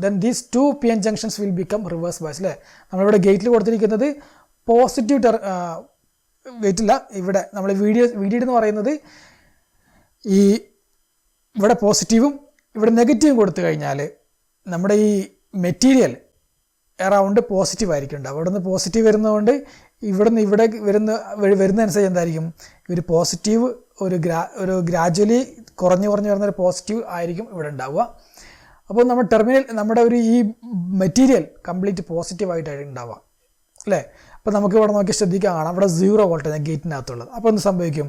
then these two PN junctions will become reverse bias. അല്ലേ, നമ്മളിവിടെ ഗേറ്റിൽ കൊടുത്തിരിക്കുന്നത് പോസിറ്റീവ് ഗേറ്റില്ല, ഇവിടെ നമ്മൾ VDD എന്ന് പറയുന്നത് ഈ ഇവിടെ പോസിറ്റീവും ഇവിടെ നെഗറ്റീവും കൊടുത്തു കഴിഞ്ഞാൽ നമ്മുടെ ഈ മെറ്റീരിയൽ അറൗണ്ട് പോസിറ്റീവ് ആയിരിക്കും ഉണ്ടാവും. അവിടെ നിന്ന് പോസിറ്റീവ് വരുന്നതുകൊണ്ട് ഇവിടെ നിന്ന് ഇവിടെ വരുന്നതനുസരിച്ച് എന്തായിരിക്കും, ഒരു പോസിറ്റീവ് ഒരു ഗ്രാജ്വലി കുറഞ്ഞു വരുന്നൊരു പോസിറ്റീവ് ആയിരിക്കും ഇവിടെ ഉണ്ടാവുക. അപ്പോൾ നമ്മുടെ ഒരു ഈ മെറ്റീരിയൽ കംപ്ലീറ്റ് പോസിറ്റീവായിട്ടായിരിക്കും ഉണ്ടാവുക അല്ലേ. അപ്പോൾ നമുക്ക് ഇവിടെ നോക്കി ശ്രദ്ധിക്കാൻ കാണാം, ഇവിടെ 0 വോൾട്ടേജ് ഗേറ്റിനകത്തുള്ളത്. അപ്പോൾ എന്ത് സംഭവിക്കും,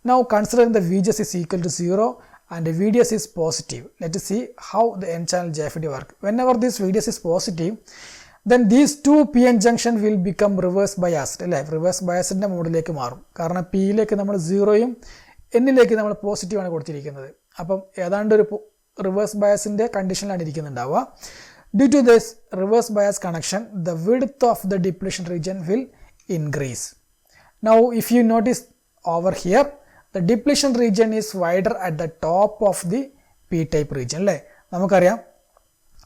now considering the VGS is equal to 0 and VDS is positive. Let us see how the n channel JFET work. Whenever this VDS is positive, then these two PN junction will become reverse biased അല്ലേ. Reverse ബയസിൻ്റെ മോഡിലേക്ക് മാറും, കാരണം പിയിലേക്ക് നമ്മൾ 0യും എന്നിലേക്ക് നമ്മൾ പോസിറ്റീവാണ് കൊടുത്തിരിക്കുന്നത്. അപ്പം ഏതാണ്ട് ഒരു reverse ബയസിൻ്റെ കണ്ടീഷനിലാണ് ഇരിക്കുന്നുണ്ടാവുക. Due to this reverse bias connection, the width of the depletion region will increase. Now if you notice over here, the depletion region is wider at the top of the p-type region അല്ലേ. നമുക്കറിയാം,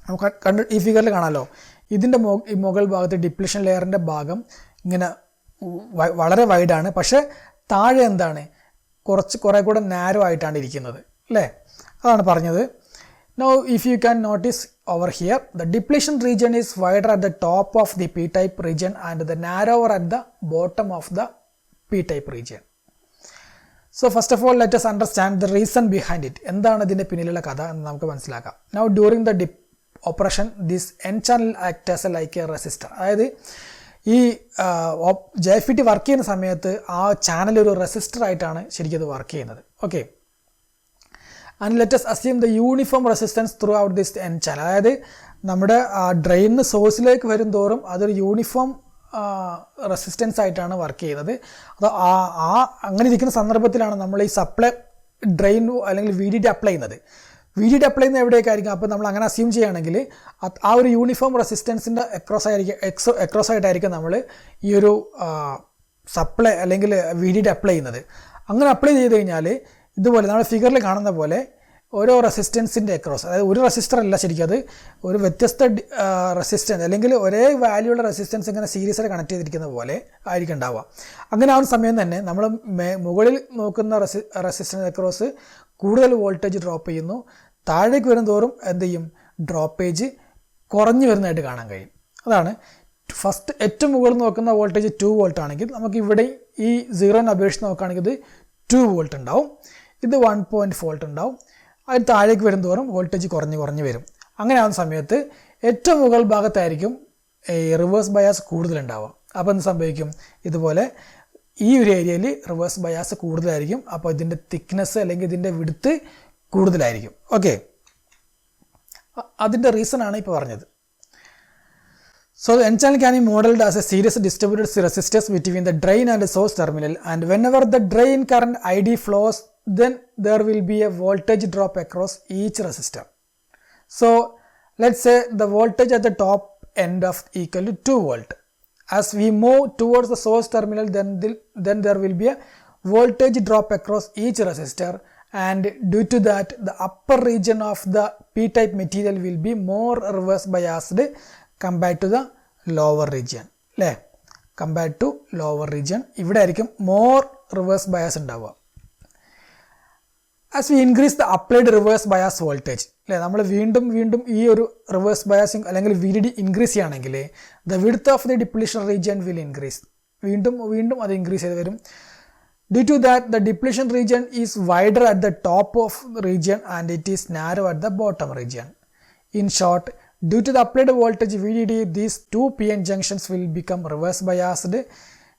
നമുക്ക് ഈ ഫിഗറിൽ കാണാമല്ലോ, ഇതിൻ്റെ മുകൾ ഭാഗത്ത് depletion ലെയറിൻ്റെ ഭാഗം ഇങ്ങനെ വളരെ വൈഡാണ്, പക്ഷേ താഴെ എന്താണ് കുറേ കൂടെ നാരോ ആയിട്ടാണ് ഇരിക്കുന്നത് അല്ലേ. അതാണ് പറഞ്ഞത്. Now if you can notice over here, the depletion region is wider at the top of the p-type region and the narrower at the bottom of the p-type region. So first of all, let us understand the reason behind it. എന്താണ് ഇതിൻ്റെ പിന്നിലുള്ള കഥ എന്ന് നമുക്ക് മനസ്സിലാക്കാം. Now during the operation, this n channel act as like a resistor. അതായത് ഈ JFET work ചെയ്യുന്ന സമയത്ത് ആ ചാനൽ ഒരു റെസിസ്റ്റർ ആയിട്ടാണ് ശരിക്കും അത് വർക്ക് ചെയ്യുന്നത്. Okay, and let us assume the uniform resistance throughout this n channel. അതായത് നമ്മുടെ ഡ്രെയിനിന് സോഴ്സിലേക്ക് വരും തോറും അതൊരു യൂണിഫോം റെസിസ്റ്റൻസ് ആയിട്ടാണ് വർക്ക് ചെയ്യുന്നത്. അത് അങ്ങനെ ഇരിക്കുന്ന സന്ദർഭത്തിലാണ് നമ്മൾ ഈ സപ്ലൈ ഡ്രെയിൻ അല്ലെങ്കിൽ VDD അപ്ലൈ ചെയ്യുന്നത്. VDD അപ്ലൈ ചെയ്യുന്നത് എവിടേക്കായിരിക്കും, അപ്പോൾ നമ്മൾ അങ്ങനെ അസ്യൂം ചെയ്യുകയാണെങ്കിൽ ആ ഒരു യൂണിഫോം റെസിസ്റ്റൻസിൻ്റെ അക്രോസ് ആയിട്ടായിരിക്കും നമ്മൾ ഈ ഒരു സപ്ലൈ അല്ലെങ്കിൽ VDD അപ്ലൈ ചെയ്യുന്നത്. അങ്ങനെ അപ്ലൈ ചെയ്ത് കഴിഞ്ഞാൽ ഇതുപോലെ നമ്മൾ ഫിഗറിൽ കാണുന്ന പോലെ ഓരോ റെസിസ്റ്റൻസിൻ്റെ അക്രോസ്, അതായത് ഒരു റെസിസ്റ്റർ അല്ല ശരിക്കും, അത് ഒരു വ്യത്യസ്ത റെസിസ്റ്റൻസ് അല്ലെങ്കിൽ ഒരേ വാല്യൂള്ള റെസിസ്റ്റൻസ് ഇങ്ങനെ സീരീസിൽ കണക്ട് ചെയ്തിരിക്കുന്ന പോലെ ആയിരിക്കും ഉണ്ടാവുക. അങ്ങനെ ആവുന്ന സമയം തന്നെ നമ്മൾ മുകളിൽ നോക്കുന്ന റെസിസ്റ്റൻസ് അക്രോസ് കൂടുതൽ വോൾട്ടേജ് ഡ്രോപ്പ് ചെയ്യുന്നു, താഴേക്ക് വരും തോറും എന്ത് ചെയ്യും, ഡ്രോപ്പേജ് കുറഞ്ഞു വരുന്നതായിട്ട് കാണാൻ കഴിയും. അതാണ് ഫസ്റ്റ് ഏറ്റവും മുകളിൽ നോക്കുന്ന വോൾട്ടേജ് 2 വോൾട്ട് ആണെങ്കിൽ നമുക്ക് ഇവിടെ ഈ 0നെ അപേക്ഷിച്ച് നോക്കുകയാണെങ്കിൽ ഇത് 2 വോൾട്ട് ഉണ്ടാവും, ഇത് 1.4 വോൾട്ട് ഉണ്ടാവും. അത് താഴേക്ക് വരും തോറും വോൾട്ടേജ് കുറഞ്ഞ് വരും. അങ്ങനെ ആവുന്ന സമയത്ത് ഏറ്റവും മുകൾ ഭാഗത്തായിരിക്കും ഈ റിവേഴ്സ് ബയാസ് കൂടുതലുണ്ടാവുക. അപ്പോൾ എന്ത് സംഭവിക്കും, ഇതുപോലെ ഈ ഒരു ഏരിയയിൽ റിവേഴ്സ് ബയാസ് കൂടുതലായിരിക്കും. അപ്പോൾ ഇതിൻ്റെ തിക്നെസ് അല്ലെങ്കിൽ ഇതിൻ്റെ വിഡ്ത്ത് കൂടുതലായിരിക്കും. ഓക്കെ, അതിൻ്റെ റീസൺ ആണ് ഇപ്പോൾ പറഞ്ഞത്. So the n channel can be modeled as a series of distributed resistors between the drain and the source terminal, and whenever the drain current ID flows, then there will be a voltage drop across each resistor. So let's say the voltage at the top end of equal to 2 volt. As we move towards the source terminal, then there will be a voltage drop across each resistor, and due to that the upper region of the p-type material will be more reverse biased compared to the lower region അല്ലേ. compared to lower region ഇവിടെ ആയിരിക്കും more reverse bias ഉണ്ടാവുക. As we increase the applied reverse bias voltage അല്ലേ, നമ്മൾ വീണ്ടും വീണ്ടും ഈ ഒരു റിവേഴ്സ് ബയാസിങ് അല്ലെങ്കിൽ VDD ഇൻക്രീസ് ചെയ്യുകയാണെങ്കിൽ the width of the depletion region will increase, വീണ്ടും വീണ്ടും അത് ഇൻക്രീസ് ചെയ്ത് വരും. Due to that, the depletion region is wider at the top of the region and it is narrow at the bottom region. In short, due to the applied voltage VDD, these two PN junctions will become reverse biased.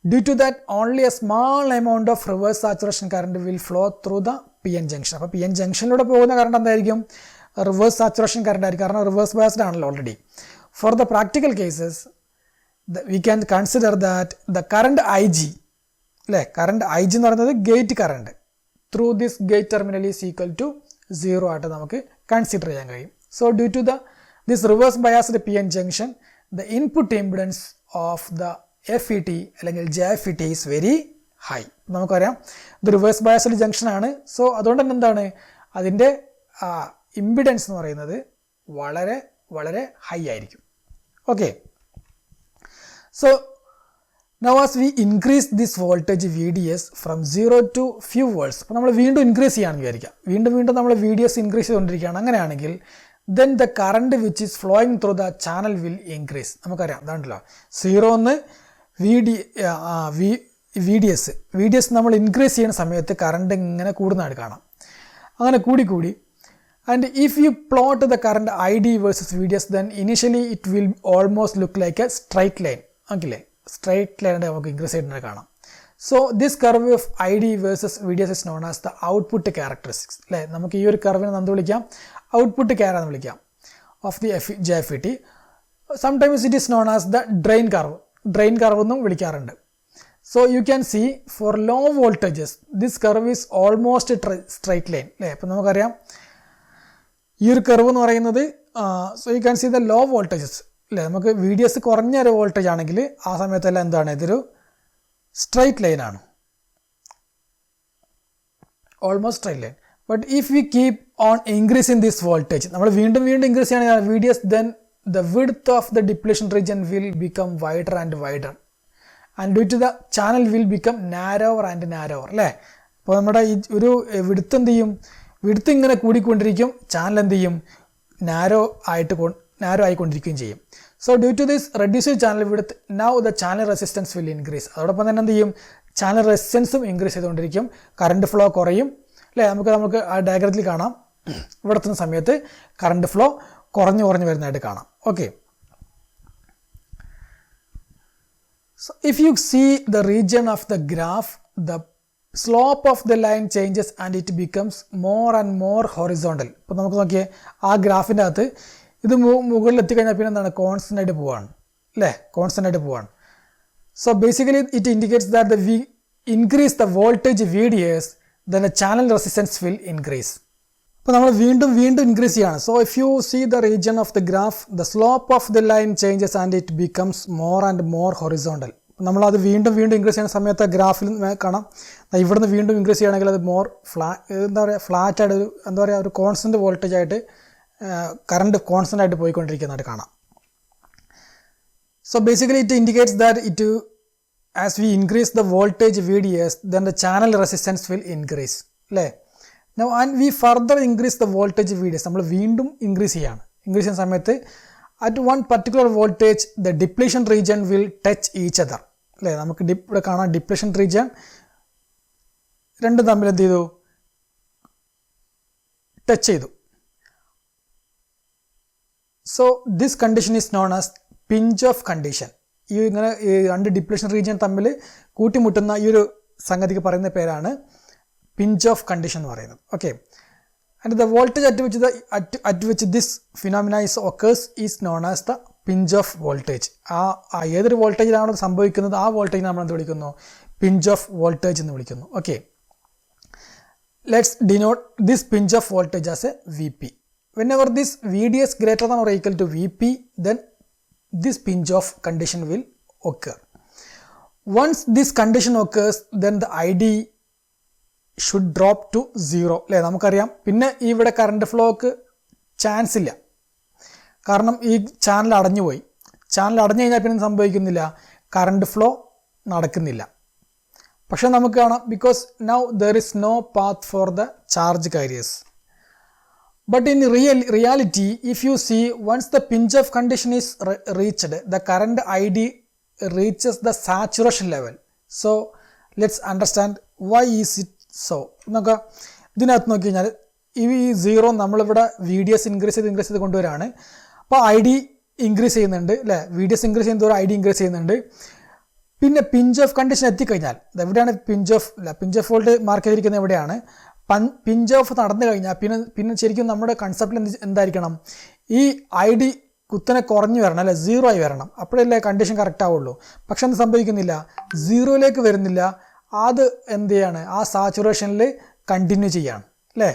Due to that, only a small amount of reverse saturation current will flow through the PN junction. അപ്പോൾ PN ജംഗ്ഷനിലൂടെ പോകുന്ന current എന്തായിരിക്കും? Reverse saturation current ആയിരിക്കും, കാരണം reverse biased ആണല്ലോ already. For the practical cases we can consider that the current IG അല്ലേ, current IG എന്ന് പറയുന്നത് gate current through this gate terminal is equal to 0 ആയിട്ട് നമുക്ക് കൺസിഡർ ചെയ്യാൻ കഴിയും. So due to this reverse biased PN junction the input impedance of the FET അല്ലെങ്കിൽ JFET is very high. നമുക്കറിയാം ഇത് റിവേഴ്സ് ബയാസ്ഡ് ജംഗ്ഷൻ ആണ്. So അതുകൊണ്ട് തന്നെ എന്താണ് അതിൻ്റെ ഇംപിഡൻസ് എന്ന് പറയുന്നത് വളരെ വളരെ ഹൈ ആയിരിക്കും. Okay, so now as we increase this voltage VDS from 0 to few volts, അപ്പോൾ നമ്മൾ വീണ്ടും ഇൻക്രീസ് ചെയ്യാമെന്ന് വിചാരിക്കാം, വീണ്ടും വീണ്ടും നമ്മൾ VDS ഇൻക്രീസ് ചെയ്തുകൊണ്ടിരിക്കുകയാണ്. അങ്ങനെയാണെങ്കിൽ then the current which is flowing through the channel will increase. നമുക്കറിയാം അതാണല്ലോ 0 VDS നമ്മൾ ഇൻക്രീസ് ചെയ്യുന്ന സമയത്ത് കറണ്ട് ഇങ്ങനെ കൂടുന്നതായിട്ട് കാണാം, അങ്ങനെ കൂടി and if you plot the current ID versus VDS then initially it will almost look like a straight line. Okay, straight ലൈനായിട്ട് നമുക്ക് ഇൻക്രീസ് ചെയ്യുന്നത് കാണാം. So this curve of ID versus VDS is known as the output characteristics അല്ലേ. നമുക്ക് ഈ ഒരു കർവിനെ എന്ത് വിളിക്കാം? ഔട്ട്പുട്ട് എന്ന് വിളിക്കാം of the JFET. Sometimes it is known as the drain curve എന്നും വിളിക്കാറുണ്ട്. So you can see for low voltages this curve is almost straight line അല്ലേ. അപ്പം നമുക്കറിയാം ഈ ഒരു കർവ് എന്ന് പറയുന്നത് so you can see the low voltages അല്ലേ. നമുക്ക് VDS കുറഞ്ഞ ഒരു വോൾട്ടേജ് ആണെങ്കിൽ ആ സമയത്തെല്ലാം എന്താണ് ഇതൊരു സ്ട്രൈറ്റ് ലൈനാണ്, almost straight line. But if we keep on increasing this voltage, നമ്മൾ വീണ്ടും ഇൻക്രീസ് ചെയ്യുകയാണെങ്കിൽ VDS then the width of the depletion region will become wider and wider and due to the channel will become narrower and narrower അല്ലേ. അപ്പോൾ നമ്മുടെ ഈ ഒരു width എന്ത് ചെയ്യും? വിഡ്ത്ത് ഇങ്ങനെ കൂടിക്കൊണ്ടിരിക്കും, ചാനൽ എന്ത് ചെയ്യും? നാരോ ആയിക്കൊണ്ടിരിക്കുകയും ചെയ്യും. So due to this reduced channel width now the channel resistance will increase. അതോടൊപ്പം തന്നെ എന്ത് ചെയ്യും? ചാനൽ റെസിസ്റ്റൻസും ഇൻക്രീസ് ചെയ്തുകൊണ്ടിരിക്കും, കറണ്ട് ഫ്ലോ കുറയും അല്ലേ. നമുക്ക് ആ ഡയഗ്രത്തിൽ കാണാം, ഇവിടെ എത്തുന്ന സമയത്ത് കറണ്ട് ഫ്ലോ കുറഞ്ഞു വരുന്നതായിട്ട് കാണാം. Okay, so if you see the region of the graph the slope of the line changes and it becomes more and more horizontal. ഇപ്പോൾ നമുക്ക് നോക്കിയേ ആ ഗ്രാഫിൻ്റെ അകത്ത് ഇത് മുകളിൽ എത്തിക്കഴിഞ്ഞാൽ പിന്നെ എന്താണ്? കോൺസ്റ്റൻ്റ് ആയിട്ട് പോവാണ്. So basically it indicates that we increase the voltage VDS then the channel resistance will increase. അപ്പോൾ നമ്മൾ വീണ്ടും ഇൻക്രീസ് ചെയ്യാണ്. So if you see the region of the graph the slope of the line changes and it becomes more and more horizontal. നമ്മളത് വീണ്ടും increase ചെയ്യുന്ന സമയത്ത് ഗ്രാഫിൽ കാണാം ഇവിടുന്ന് വീണ്ടും ഇൻക്രീസ് ചെയ്യുകയാണെങ്കിൽ അത് മോർ ഫ്ലാറ്റായിട്ട് ഒരു കോൺസ്റ്റൻറ്റ് വോൾട്ടേജ് ആയിട്ട് കറണ്ട് കോൺസ്റ്റൻ്റ് ആയിട്ട് പോയിക്കൊണ്ടിരിക്കുന്നതായിട്ട് കാണാം. So basically it indicates that it as we increase the voltage VDS then the channel resistance will increase അല്ലേ. Now and we further increase the voltage VDS, നമ്മൾ വീണ്ടും increase ചെയ്യുന്ന സമയത്ത് at one particular voltage the depletion region will touch each other അല്ലേ. നമുക്ക് ഇവിടെ കാണാം depletion region രണ്ടും തമ്മിൽ എന്ത് ചെയ്തു? ടച്ച് ചെയ്തു. So this condition is known as pinch off condition. ഈ രണ്ട് ഡിപ്ലേഷൻ റീജിയൻ തമ്മിൽ കൂട്ടിമുട്ടുന്ന ഈ ഒരു സംഗതിക്ക് പറയുന്ന പേരാണ് പിഞ്ച് ഓഫ് കണ്ടീഷൻ എന്ന് പറയുന്നത്. Okay, and the voltage at which this phenomena occurs is known as the pinch of voltage. ഏതൊരു വോൾട്ടേജിലാണോ സംഭവിക്കുന്നത് ആ വോൾട്ടേജ് നമ്മൾ എന്ത് വിളിക്കുന്നു? പിഞ്ച് ഓഫ് വോൾട്ടേജ് എന്ന് വിളിക്കുന്നു. Okay, let's denote this pinch of voltage as A VP. Whenever this VDS greater than or equal to VP, then this pinch off condition will occur. Once this condition occurs, then the ID should drop to 0 അല്ലേ. നമുക്കറിയാം പിന്നെ ഇവിടെ current flock chance ഇല്ല, കാരണം ഈ channel അടഞ്ഞു കഴിഞ്ഞാൽ പിന്നെ സംഭവിക്കുന്നില്ല, കറണ്ട് ഫ്ലോ നടക്കുന്നില്ല. പക്ഷെ നമുക്ക് കാണാം because now there is no path for the charge carriers. But in reality, if you see, once the pinch-off condition is reached, the current ID reaches the saturation level. So, let's understand why is it so. നമുക്ക് ഇതിനകത്ത് നോക്കി കഴിഞ്ഞാൽ ഈ zero നമ്മളിവിടെ VDS increase ചെയ്ത് കൊണ്ടുവരാണ്. അപ്പോൾ ID increase ചെയ്യുന്നുണ്ട് അല്ലേ, VDS ഇൻക്രീസ് ചെയ്യുന്നതോടെ ID ഇൻക്രീസ് ചെയ്യുന്നുണ്ട്. പിന്നെ പിഞ്ച് ഓഫ് കണ്ടീഷൻ എത്തിക്കഴിഞ്ഞാൽ എവിടെയാണ് പിഞ്ച് ഓഫ് വോൾട്ട് മാർക്ക് ചെയ്തിരിക്കുന്നത് എവിടെയാണ്, പിഞ്ച് ഓഫ് നടന്നു കഴിഞ്ഞാൽ പിന്നെ ശരിക്കും നമ്മുടെ കൺസെപ്റ്റിൽ എന്തായിരിക്കണം, ഈ ID കുത്തനെ കുറഞ്ഞു വരണം അല്ലെ, 0 ആയി വരണം, അപ്പോഴല്ലേ കണ്ടീഷൻ കറക്റ്റ് ആവുള്ളൂ. പക്ഷെ അത് സംഭവിക്കുന്നില്ല, 0യിലേക്ക് വരുന്നില്ല. അത് എന്ത് ചെയ്യാണ്, ആ സാച്ചുറേഷനിൽ കണ്ടിന്യൂ ചെയ്യാണ് അല്ലേ,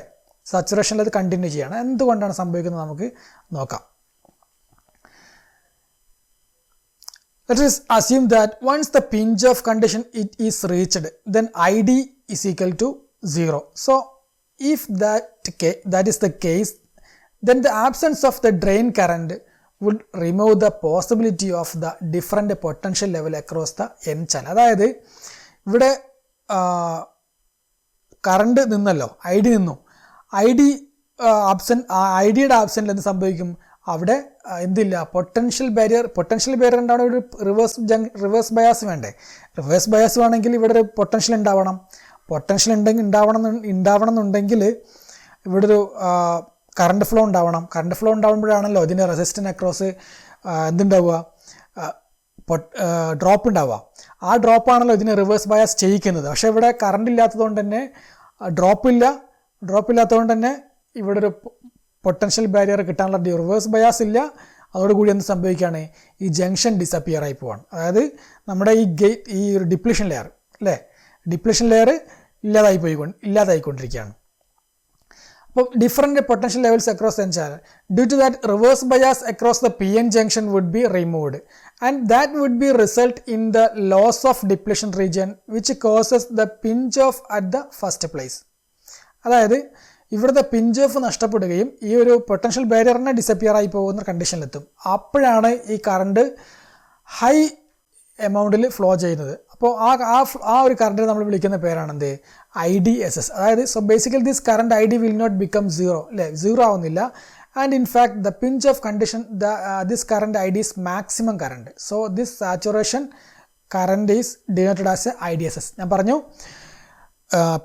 സാച്ചുറേഷനിൽ അത് കണ്ടിന്യൂ ചെയ്യാണ്. എന്തുകൊണ്ടാണ് സംഭവിക്കുന്നത് നമുക്ക് നോക്കാം. Let us assume that once the pinch-off condition is reached, then ID is equal to 0. So, if that is the case, then the absence of the drain current would remove the possibility of the different potential level across the N channel. അതായത് ഇവിടെ current നിന്നല്ലോ, ID നിന്നു, ഐഡിയുടെ ആബ്സെൻറ്റിൽ എന്ത് സംഭവിക്കും, അവിടെ എന്തില്ല, potential barrier ഉണ്ടാവണം. ഒരു reverse bias വേണ്ടേ, റിവേഴ്സ് ബയാസ് വേണമെങ്കിൽ ഇവിടെ ഒരു പൊട്ടൻഷ്യൽ ഉണ്ടാവണം എന്നുണ്ടെങ്കിൽ ഇവിടെ ഒരു കറണ്ട് ഫ്ലോ ഉണ്ടാവുമ്പോഴാണല്ലോ ഇതിൻ്റെ റെസിസ്റ്റൻസ് അക്രോസ് എന്തുണ്ടാവുക, ഡ്രോപ്പ് ഉണ്ടാവുക. ആ ഡ്രോപ്പാണല്ലോ ഇതിനെ റിവേഴ്സ് ബയാസ് ചെയ്യിക്കുന്നത്. പക്ഷേ ഇവിടെ കറണ്ട് ഇല്ലാത്തതുകൊണ്ട് തന്നെ ഡ്രോപ്പ് ഇല്ലാത്തതുകൊണ്ട് തന്നെ ഇവിടെ ഒരു പൊട്ടൻഷ്യൽ ബാരിയർ കിട്ടാനുള്ള റിവേഴ്സ് ബയാസ് ഇല്ല. അതോടുകൂടി എന്ത് സംഭവിക്കുകയാണ്, ഈ ജംഗ്ഷൻ ഡിസപ്പിയർ ആയി പോവാണ്. അതായത് നമ്മുടെ ഈ ഒരു ഡിപ്ലീഷൻ ലെയർ അല്ലേ, ഡിപ്ലീഷൻ ലെയർ ഇല്ലാതായിക്കൊണ്ടിരിക്കുകയാണ്. അപ്പോൾ different potential levels across N channel. Due to that reverse bias across the PN junction would be removed and that would be result in the loss of depletion region which causes the pinch off at the first place. അതായത് ഇവിടുത്തെ pinch of നഷ്ടപ്പെടുകയും ഈ ഒരു potential ബാരിയറിനെ disappear ആയി പോകുന്ന കണ്ടീഷനിലെത്തും. അപ്പോഴാണ് ഈ current high എമൗണ്ടിൽ flow ചെയ്യുന്നത്. അപ്പോൾ ആ ഒരു കറണ്ടിനെ നമ്മൾ വിളിക്കുന്ന പേരാണെന്ത്, IDSS. അതായത് so basically this current ID will not become 0 അല്ലേ, 0 ആവുന്നില്ല. And in fact the pinch off condition this current ID is maximum current. So this saturation current is denoted as a IDSS. ഞാൻ പറഞ്ഞു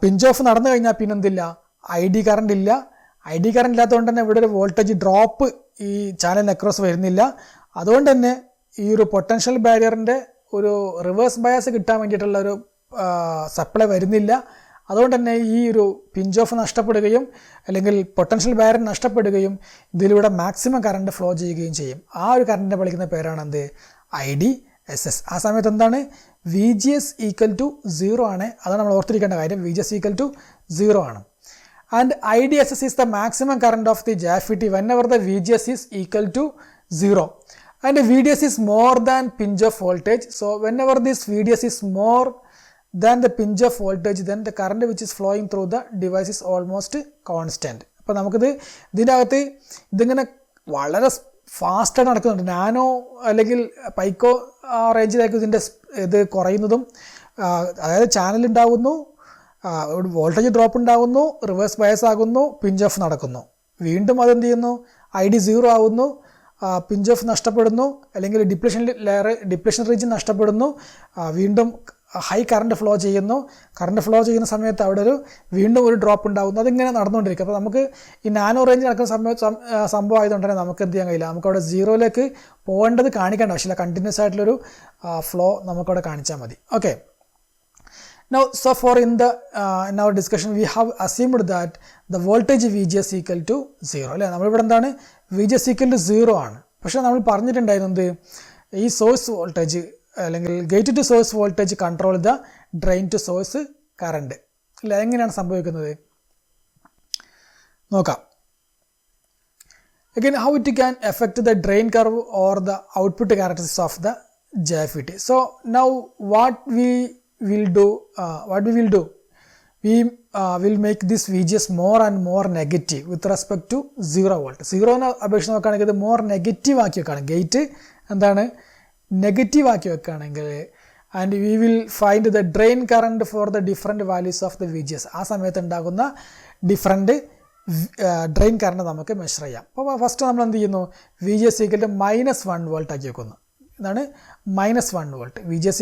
pinch off നടന്നു കഴിഞ്ഞാൽ പിന്നെന്തില്ല, ID current ഇല്ല. ID current ഇല്ലാത്തതുകൊണ്ട് തന്നെ ഇവിടെ ഒരു വോൾട്ടേജ് ഡ്രോപ്പ് ഈ ചാനലിന് അക്രോസ് വരുന്നില്ല. അതുകൊണ്ട് തന്നെ ഈ ഒരു പൊട്ടൻഷ്യൽ ബാരിയറിൻ്റെ ഒരു റിവേഴ്സ് ബയാസ് കിട്ടാൻ വേണ്ടിയിട്ടുള്ള ഒരു സപ്ലൈ വരുന്നില്ല. അതുകൊണ്ട് തന്നെ ഈ ഒരു പിഞ്ച് ഓഫ് നഷ്ടപ്പെടുകയും അല്ലെങ്കിൽ പൊട്ടൻഷ്യൽ ബാരിയർ നഷ്ടപ്പെടുകയും ഇതിലൂടെ മാക്സിമം കറണ്ട് ഫ്ലോ ചെയ്യുകയും ചെയ്യും. ആ ഒരു കറണ്ടിനെ വിളിക്കുന്ന പേരാണ് എന്ത്, IDSS. ആ സമയത്ത് എന്താണ്, VGS ഈക്വൽ ടു 0 ആണ്. അതാണ് നമ്മൾ ഓർത്തിരിക്കേണ്ട കാര്യം, VGS ഈക്വൽ ടു 0 ആണ്. And IDSS is the maximum current of the JFET whenever the VGS is equal to 0. And VDS is more than pinch off voltage. So whenever this VDS is more than the pinch off voltage, then the current which is flowing through the device is almost constant. അപ്പോൾ നമുക്കിത് ഇതിനകത്ത് ഇതിങ്ങനെ വളരെ ഫാസ്റ്റായിട്ട് നടക്കുന്നുണ്ട്. Nano അല്ലെങ്കിൽ പൈക്കോ റേഞ്ചിലായിരിക്കും ഇതിൻ്റെ ഇത് കുറയുന്നതും. അതായത് ചാനൽ ഉണ്ടാകുന്നു, വോൾട്ടേജ് ഡ്രോപ്പ് ഉണ്ടാകുന്നു, റിവേഴ്സ് ബയസ് ആകുന്നു, പിഞ്ച് ഓഫ് നടക്കുന്നു. വീണ്ടും അതെന്ത് ചെയ്യുന്നു, ID 0 ആവുന്നു, പിഞ്ച് ഓഫ് നഷ്ടപ്പെടുന്നു, അല്ലെങ്കിൽ ഡിപ്ലീഷൻ റീജിയൻ നഷ്ടപ്പെടുന്നു, വീണ്ടും ഹൈ കറണ്ട് ഫ്ലോ ചെയ്യുന്നു. കറണ്ട് ഫ്ലോ ചെയ്യുന്ന സമയത്ത് അവിടെ വീണ്ടും ഒരു ഡ്രോപ്പ് ഉണ്ടാകുന്നു. അതിങ്ങനെ നടന്നുകൊണ്ടിരിക്കും. അപ്പോൾ നമുക്ക് ഈ നാനോ റേഞ്ച് നടക്കുന്ന സംഭവം ആയതുകൊണ്ട് തന്നെ നമുക്ക് എന്ത് ചെയ്യാൻ കഴിയില്ല, നമുക്കവിടെ 0യിലേക്ക് പോകേണ്ടത് കാണിക്കേണ്ട ആവശ്യമില്ല. കണ്ടിന്യൂസ് ആയിട്ടുള്ളൊരു ഫ്ലോ നമുക്കവിടെ കാണിച്ചാൽ മതി. Okay. Now, so far in our discussion we have assumed that the voltage VGS equal to 0 അല്ലേ. നമ്മളിവിടെ എന്താണ്, VGS equal to 0 ആണ്. പക്ഷേ നമ്മൾ പറഞ്ഞിട്ടുണ്ടായിരുന്നത് ഈ സോഴ്സ് വോൾട്ടേജ് അല്ലെങ്കിൽ gate to source voltage control the drain to source current അല്ലേ. എങ്ങനെയാണ് സംഭവിക്കുന്നത് നോക്കാം. Again, how it can affect the drain curve or the output characteristics of the JFET. So now what we will do, we will make this VGS more and more negative with respect to 0 volt. 0നെ അപേക്ഷിച്ച് നോക്കുകയാണെങ്കിൽ ഇത് more negative ആക്കി വെക്കുകയാണ്. Gate എന്താണ് negative ആക്കി വെക്കുകയാണെങ്കിൽ and we will find the drain current for the different values of the VGS. ആ സമയത്ത് ഉണ്ടാകുന്ന ഡിഫറെൻറ്റ് ഡ്രെയിൻ കറണ്ട് നമുക്ക് മെഷർ ചെയ്യാം. അപ്പോൾ ഫസ്റ്റ് നമ്മൾ എന്ത് ചെയ്യുന്നു, VGS -1 വോൾട്ട് ആക്കി വെക്കുന്നു. ഇതാണ് -1 വോൾട്ട്. VGS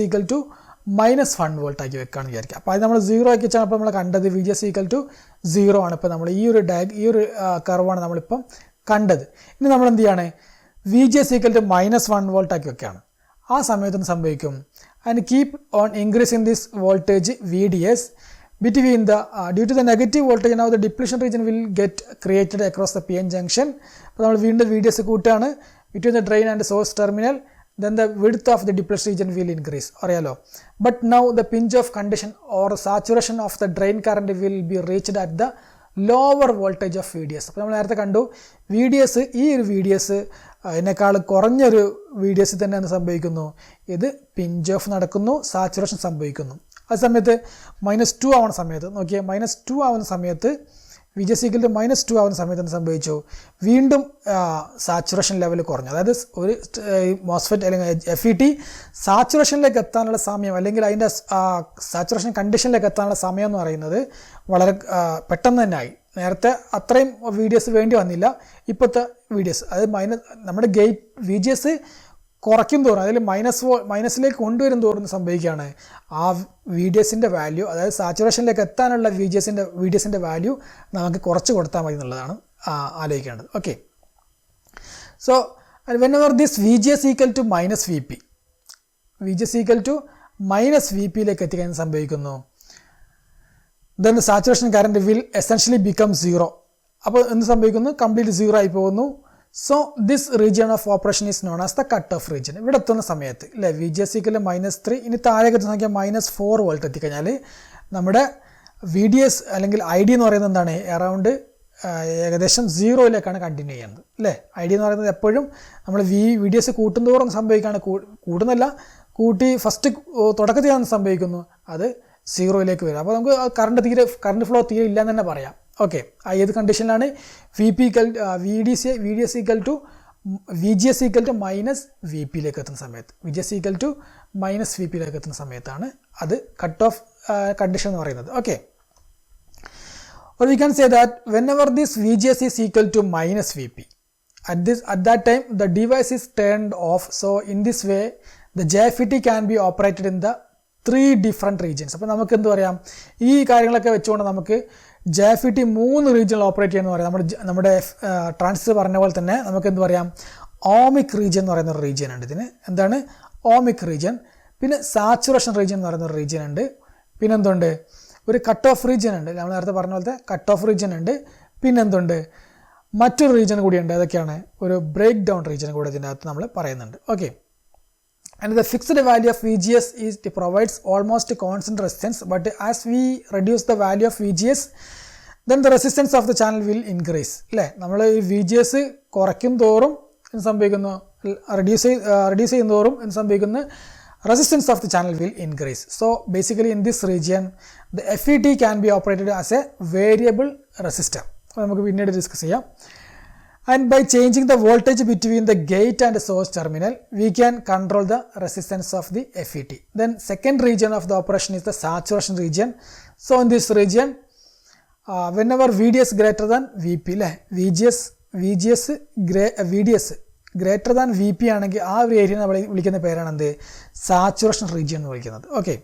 -1 വോൾട്ട് ആക്കി വെക്കുകയാണെന്ന് വിചാരിക്കുക. അപ്പോൾ അത് നമ്മൾ 0 ആക്കി വെച്ചാൽ അപ്പോൾ നമ്മൾ കണ്ടത് VGS 0 ആണ്. ഇപ്പോൾ നമ്മൾ ഈ ഒരു കർവാണ് നമ്മളിപ്പം കണ്ടത്. ഇനി നമ്മൾ എന്ത് ചെയ്യാണ്, VGS -1 വോൾട്ട് ആക്കി വെക്കുകയാണ്. ആ സമയത്ത് എന്ത് സംഭവിക്കും, and keep on increasing this voltage VDS between the due to the negative voltage now the depletion region will get created across the PN junction. അപ്പോൾ നമ്മൾ വീണ്ടും VDS കൂട്ടുകയാണ് between the drain and source terminal, then the width of the depletion region will increase. അറിയാലോ. But now the pinch off condition or saturation of the drain current will be reached at the lower voltage of VDS. അപ്പോൾ നമ്മൾ നേരത്തെ കണ്ടു VDS, ഈ ഒരു VDS അതിനേക്കാൾ കുറഞ്ഞൊരു VDS തന്നെ എന്ത് സംഭവിക്കുന്നു, ഇത് പിഞ്ച് ഓഫ് നടക്കുന്നു, സാച്ചുറേഷൻ സംഭവിക്കുന്നു. ആ സമയത്ത് -2 ആവുന്ന സമയത്ത് നോക്കിയാൽ -2 ആവുന്ന സമയത്ത് VGS -2 ആവുന്ന സമയത്ത് എന്ത് സംഭവിച്ചു, വീണ്ടും സാച്ചുറേഷൻ ലെവൽ കുറഞ്ഞു. അതായത് ഒരു മോസ്ഫെറ്റ് അല്ലെങ്കിൽ FET സാച്ചുറേഷനിലേക്ക് എത്താനുള്ള സമയം അല്ലെങ്കിൽ അതിൻ്റെ സാച്ചുറേഷൻ കണ്ടീഷനിലേക്ക് എത്താനുള്ള സമയം എന്ന് പറയുന്നത് വളരെ പെട്ടെന്ന് തന്നെ ആയി. നേരത്തെ അത്രയും VDS വേണ്ടി വന്നില്ല. ഇപ്പോഴത്തെ VDS അതായത് നമ്മുടെ VGS കുറയ്ക്കും തോറും അതിൽ മൈനസിലേക്ക് കൊണ്ടുവരും തോറും സംഭവിക്കുകയാണ്, ആ VDSൻ്റെ വാല്യൂ അതായത് സാച്ചുറേഷനിലേക്ക് എത്താനുള്ള VDSൻ്റെ വാല്യൂ നമുക്ക് കുറച്ച് കൊടുത്താൽ മതി എന്നുള്ളതാണ് ആലോചിക്കേണ്ടത്. Okay, so whenever this VGS -VP VGS -VPയിലേക്ക് എത്തിക്കാൻ സംഭവിക്കുന്നു, then the saturation current will essentially become 0. അപ്പോൾ എന്ത് സംഭവിക്കുന്നു, കംപ്ലീറ്റ് 0 ആയി പോകുന്നു. So this region of operation is known as the cut off region. ഇവിടെ എത്തുന്ന സമയത്ത് അല്ലേ VGS -3, ഇനി താഴേക്ക് എത്തുന്ന സംഖ്യ -4 വോൾട്ട് എത്തിക്കഴിഞ്ഞാൽ നമ്മുടെ VDS അല്ലെങ്കിൽ ID എന്ന് പറയുന്നത് എന്താണ്, അറൗണ്ട് ഏകദേശം 0യിലേക്കാണ് കണ്ടിന്യൂ ചെയ്യുന്നത് അല്ലേ. ID എന്ന് പറയുന്നത് എപ്പോഴും നമ്മൾ VDS കൂട്ടുന്തോറും സംഭവിക്കുകയാണ്, കൂടുന്നല്ല കൂട്ടി ഫസ്റ്റ് തുടക്കത്തിൽ സംഭവിക്കുന്നു, അത് 0യിലേക്ക് വരും. അപ്പോൾ നമുക്ക് കറണ്ട് ഫ്ലോ തീരെ ഇല്ല എന്ന് തന്നെ പറയാം. ഓക്കെ, ഏത് കണ്ടീഷനിലാണ് VGS -VPയിലേക്ക് എത്തുന്ന സമയത്ത്, VGS -VPയിലേക്ക് എത്തുന്ന സമയത്താണ് അത് കട്ട് ഓഫ് കണ്ടീഷൻ എന്ന് പറയുന്നത്. Okay, or we can say that whenever this VGS is equal to -VP, at that time the device is turned off. So in this way the JFET can be operated in the 3 different regions. അപ്പോൾ നമുക്ക് എന്ത് പറയാം, ഈ കാര്യങ്ങളൊക്കെ വെച്ചുകൊണ്ട് നമുക്ക് JFET 3 റീജിയനിൽ operate ചെയ്യുമെന്ന് പറയാം. നമ്മുടെ ട്രാൻസിസ്റ്റർ പറഞ്ഞ പോലെ തന്നെ നമുക്ക് എന്ത് പറയാം, ഓമിക് റീജിയൻ എന്ന് പറയുന്ന ഒരു റീജിയൻ ഉണ്ട്. ഇതിന് എന്താണ് ഓമിക് റീജിയൻ, പിന്നെ സാച്ചുറേഷൻ റീജിയൻ എന്ന് പറയുന്ന ഒരു റീജിയൻ ഉണ്ട്, പിന്നെ എന്തുണ്ട്, ഒരു കട്ട് ഓഫ് റീജിയൻ ഉണ്ട്, നമ്മൾ നേരത്തെ പറഞ്ഞ പോലത്തെ കട്ട് ഓഫ് റീജിയൻ ഉണ്ട്, പിന്നെ എന്തുണ്ട്, മറ്റൊരു റീജിയൻ കൂടിയുണ്ട്. അതൊക്കെയാണ് ഒരു ബ്രേക്ക് ഡൗൺ റീജിയൻ കൂടെ ഇതിൻ്റെ അകത്ത് നമ്മൾ പറയുന്നുണ്ട്. Okay, and the fixed value of VGS provides almost constant resistance, but as we reduce the value of VGS then the resistance of the channel will increase. അല്ലേ, നമ്മൾ ഈ VGS കുറയ്ക്കും തോറും എന്ത് സംഭവിക്കുന്നു, റെഡ്യൂസ് ചെയ്യും തോറും എന്ത് സംഭവിക്കുന്നു, resistance of the channel will increase. So basically in this region the FET can be operated as a variable resistor. നമുക്ക് പിന്നീട് ഡിസ്കസ് ചെയ്യാം. And by changing the voltage between the gate and source terminal, we can control the resistance of the FET. Then second region of the operation is the saturation region. So in this region, whenever VDS greater than VP, VDS greater than VP ആണെങ്കിൽ ആ ഒരു area നമ്മൾ വിളിക്കുന്ന പേരാണ് എന്ത്, saturation region എന്ന് വിളിക്കുന്നത്. Okay,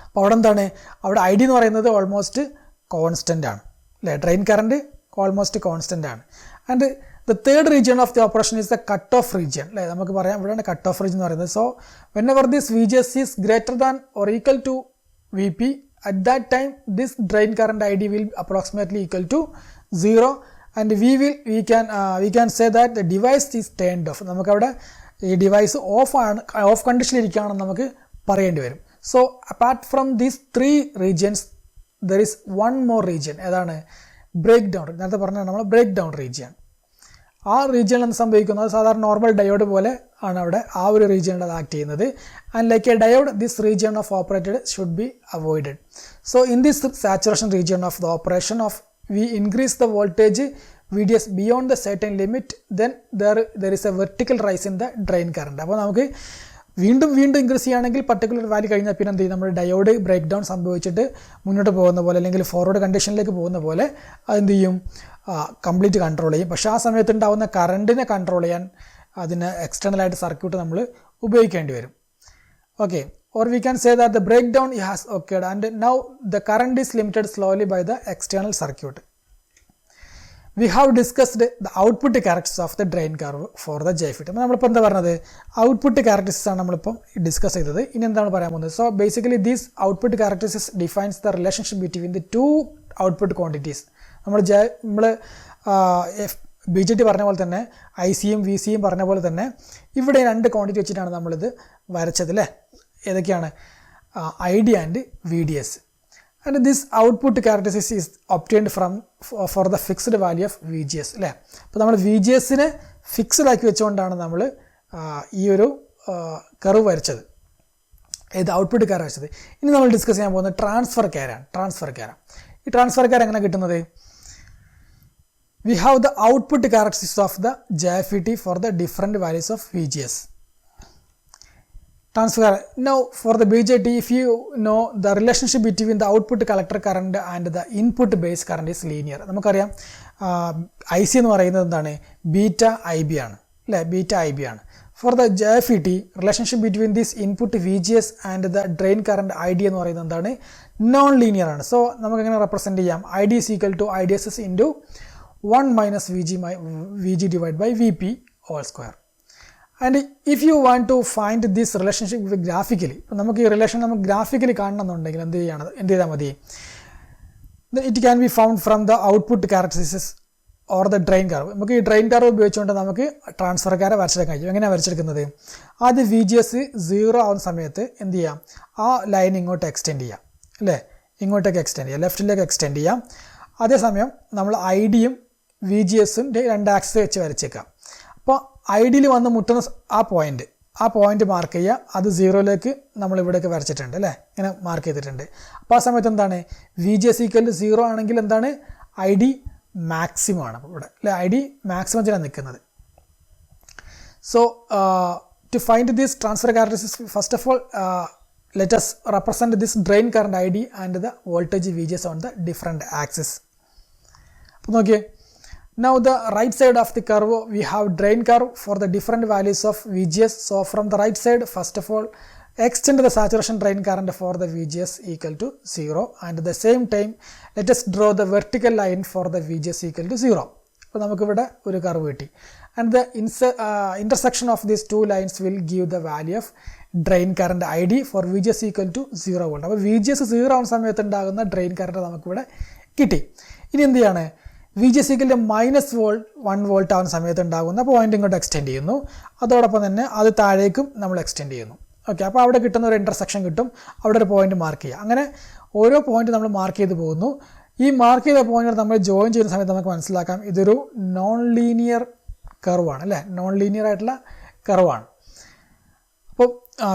അപ്പോൾ അവിടെ എന്താണ്, അവിടെ ID എന്ന് പറയുന്നത് ഓൾമോസ്റ്റ് കോൺസ്റ്റൻ്റ് ആണ് അല്ലേ, ഡ്രെയിൻ കറണ്ട് ഓൾമോസ്റ്റ് കോൺസ്റ്റൻ്റ് ആണ്. And the third region of the operation is the cut off region അല്ലേ, നമുക്ക് പറയാം ഇവിടെയാണ് കട്ട് ഓഫ് റീജിയൻ എന്ന് പറയുന്നത്. So whenever this VGS is greater than or equal to VP, at that time this drain current ID will approximately equal to 0, and we can say that the device is turned off. നമുക്ക് അവിടെ ഈ device of കണ്ടീഷനിൽ ഇരിക്കുകയാണെന്ന് നമുക്ക് പറയേണ്ടി വരും. So apart from these 3 regions there is one more region. ഏതാണ്, break down. നേരത്തെ പറഞ്ഞാൽ നമ്മൾ ബ്രേക്ക് ഡൗൺ റീജിയൻ. ആ റീജിയനിൽ എന്ത് സംഭവിക്കുന്നത്, സാധാരണ നോർമൽ ഡയോഡ് പോലെ ആണ് അവിടെ ആ ഒരു റീജിയനിൽ അത് ആക്ട് ചെയ്യുന്നത്. And like A diode this region of operated should be avoided. So in this saturation region of the operation of we increase the voltage VDS beyond the certain limit, then there is a vertical rise in the drain current. അപ്പോൾ നമുക്ക് വീണ്ടും increase ചെയ്യുകയാണെങ്കിൽ particular value കഴിഞ്ഞാൽ പിന്നെ എന്ത് ചെയ്യും, നമ്മൾ diode break down സംഭവിച്ചിട്ട് മുന്നോട്ട് പോകുന്ന പോലെ അല്ലെങ്കിൽ ഫോർവേഡ് കണ്ടീഷനിലേക്ക് പോകുന്ന പോലെ അതെന്ത് ചെയ്യും, കംപ്ലീറ്റ് കൺട്രോൾ ചെയ്യും. പക്ഷേ ആ സമയത്ത് ഉണ്ടാകുന്ന കറണ്ടിനെ കൺട്രോൾ ചെയ്യാൻ അതിന് എക്സ്റ്റേണലായിട്ട് സർക്യൂട്ട് നമ്മൾ ഉപയോഗിക്കേണ്ടി വരും. Okay, or we can say that the breakdown has occurred and now the current is limited slowly by the external circuit. We have discussed the output characteristics of the drain curve for the JFET. നമ്മളിപ്പോൾ എന്താ പറഞ്ഞത്, output characteristics ആണ് നമ്മളിപ്പം discuss ചെയ്തത്. ഇനി എന്താണ് പറയാൻ പോകുന്നത്? So basically these output characteristics defines the relationship between the two output quantities. നമ്മൾ BJT പറഞ്ഞ പോലെ തന്നെ ICയും VCയും പറഞ്ഞ പോലെ തന്നെ ഇവിടെ 2 ക്വാണ്ടിറ്റി വെച്ചിട്ടാണ് നമ്മളിത് വരച്ചത് അല്ലേ. ഏതൊക്കെയാണ്? ID and VDS. And this output characteristic is obtained for the fixed value of VGS അല്ലേ. അപ്പോൾ നമ്മൾ VGSനെ ഫിക്സ്ഡ് ആക്കി വെച്ചുകൊണ്ടാണ് നമ്മൾ ഈ ഒരു കർവ് വരച്ചത്, ഏത് ഔട്ട്പുട്ട് കർവ് വരച്ചത്. ഇനി നമ്മൾ ഡിസ്കസ് ചെയ്യാൻ പോകുന്നത് ട്രാൻസ്ഫർ കെയറാണ്. ഈ ട്രാൻസ്ഫർ കെയർ എങ്ങനെ കിട്ടുന്നത്? We have the output characteristics of the JFET for the different values of VGS. Transfer. Now for the BJT, if you know the relationship between the output collector current and the input base current is linear. നമുക്കറിയാം IC എന്ന് പറയുന്നത് എന്താണ്? Beta IB ആണ് അല്ലേ, beta IB ആണ്. For the JFET, relationship between this input VGS and the drain current ID എന്ന് പറയുന്നത് എന്താണ്? നോൺ ലീനിയർ ആണ്. സോ നമുക്ക് എങ്ങനെ റെപ്രസെൻറ്റ് ചെയ്യാം? ID is equal to IDSS into 1 minus VG divided by VP whole square. And if you want to find this relationship graphically, നമുക്ക് ഈ relation നമുക്ക് ഗ്രാഫിക്കലി കാണണമെന്നുണ്ടെങ്കിൽ എന്ത് ചെയ്താൽ മതി? It can be found from the output characteristics or the drain curve. നമുക്ക് ഈ drain curve ഉപയോഗിച്ചുകൊണ്ട് നമുക്ക് ട്രാൻസ്ഫർ കർവ് വരച്ചെടുക്കാൻ കഴിയും. എങ്ങനെയാണ് വരച്ചെടുക്കുന്നത്? ആദ്യം VGS 0 ആവുന്ന സമയത്ത് എന്ത് ചെയ്യാം? ആ ലൈൻ ഇങ്ങോട്ട് എക്സ്റ്റെൻഡ് ചെയ്യാം അല്ലേ, ഇങ്ങോട്ടേക്ക് എക്സ്റ്റെൻഡ് ചെയ്യാം, ലെഫ്റ്റിലേക്ക് എക്സ്റ്റെൻഡ് ചെയ്യാം. അതേസമയം നമ്മൾ IDയും VGSും 2 ആക്സിസ് വെച്ച് വരച്ചേക്കാം. അപ്പോൾ IDയിൽ വന്ന് മുട്ടുന്ന ആ പോയിന്റ് മാർക്ക് ചെയ്യുക, അത് 0ലേക്ക് നമ്മൾ ഇവിടേക്ക് വരച്ചിട്ടുണ്ട് അല്ലേ, ഇങ്ങനെ മാർക്ക് ചെയ്തിട്ടുണ്ട്. അപ്പോൾ ആ സമയത്ത് എന്താണ്? VGS ഈക്വൽ ടു 0 ആണെങ്കിൽ എന്താണ്? ID മാക്സിമം ആണ് അപ്പോൾ ഇവിടെ അല്ലേ, ID മാക്സിമത്തിലാണ് നിൽക്കുന്നത്. So to find this transfer characteristics, first of all let us represent this drain current ID and the voltage VGS on the different axis. അപ്പോൾ നോക്കിയേ, now the right side of the curve we have drain curve for the different values of VGS. So from the right side, first of all extend the saturation drain current for the VGS equal to 0, and at the same time let us draw the vertical line for the VGS equal to 0. അപ്പോൾ നമുക്കിവിടെ ഒരു curve കിട്ടി. And the intersection of these two lines will give the value of drain current ID for VGS equal to 0 volt. അപ്പോൾ VGS 0 ആവുന്ന സമയത്ത് ഉണ്ടാകുന്ന drain current നമുക്കിവിടെ കിട്ടി. ഇനി എന്ത് ചെയ്യാണ്? VGS equal to -1 volt ആവുന്ന സമയത്ത് ഉണ്ടാകുന്ന പോയിന്റ് ഇങ്ങോട്ട് എക്സ്റ്റെൻഡ് ചെയ്യുന്നു, അതോടൊപ്പം തന്നെ അത് താഴേക്കും നമ്മൾ എക്സ്റ്റെൻഡ് ചെയ്യുന്നു. ഓക്കെ, അപ്പോൾ അവിടെ കിട്ടുന്ന ഒരു ഇൻ്റർസെക്ഷൻ കിട്ടും, അവിടെ ഒരു പോയിന്റ് മാർക്ക് ചെയ്യുക. അങ്ങനെ ഓരോ പോയിന്റ് നമ്മൾ മാർക്ക് ചെയ്ത് പോകുന്നു. ഈ മാർക്ക് ചെയ്ത പോയിന്റ് നമ്മൾ ജോയിൻ ചെയ്യുന്ന സമയത്ത് നമുക്ക് മനസ്സിലാക്കാം ഇതൊരു നോൺ ലീനിയർ കർവാണ് അല്ലേ, നോൺ ലീനിയർ ആയിട്ടുള്ള കർവാണ്. അപ്പോൾ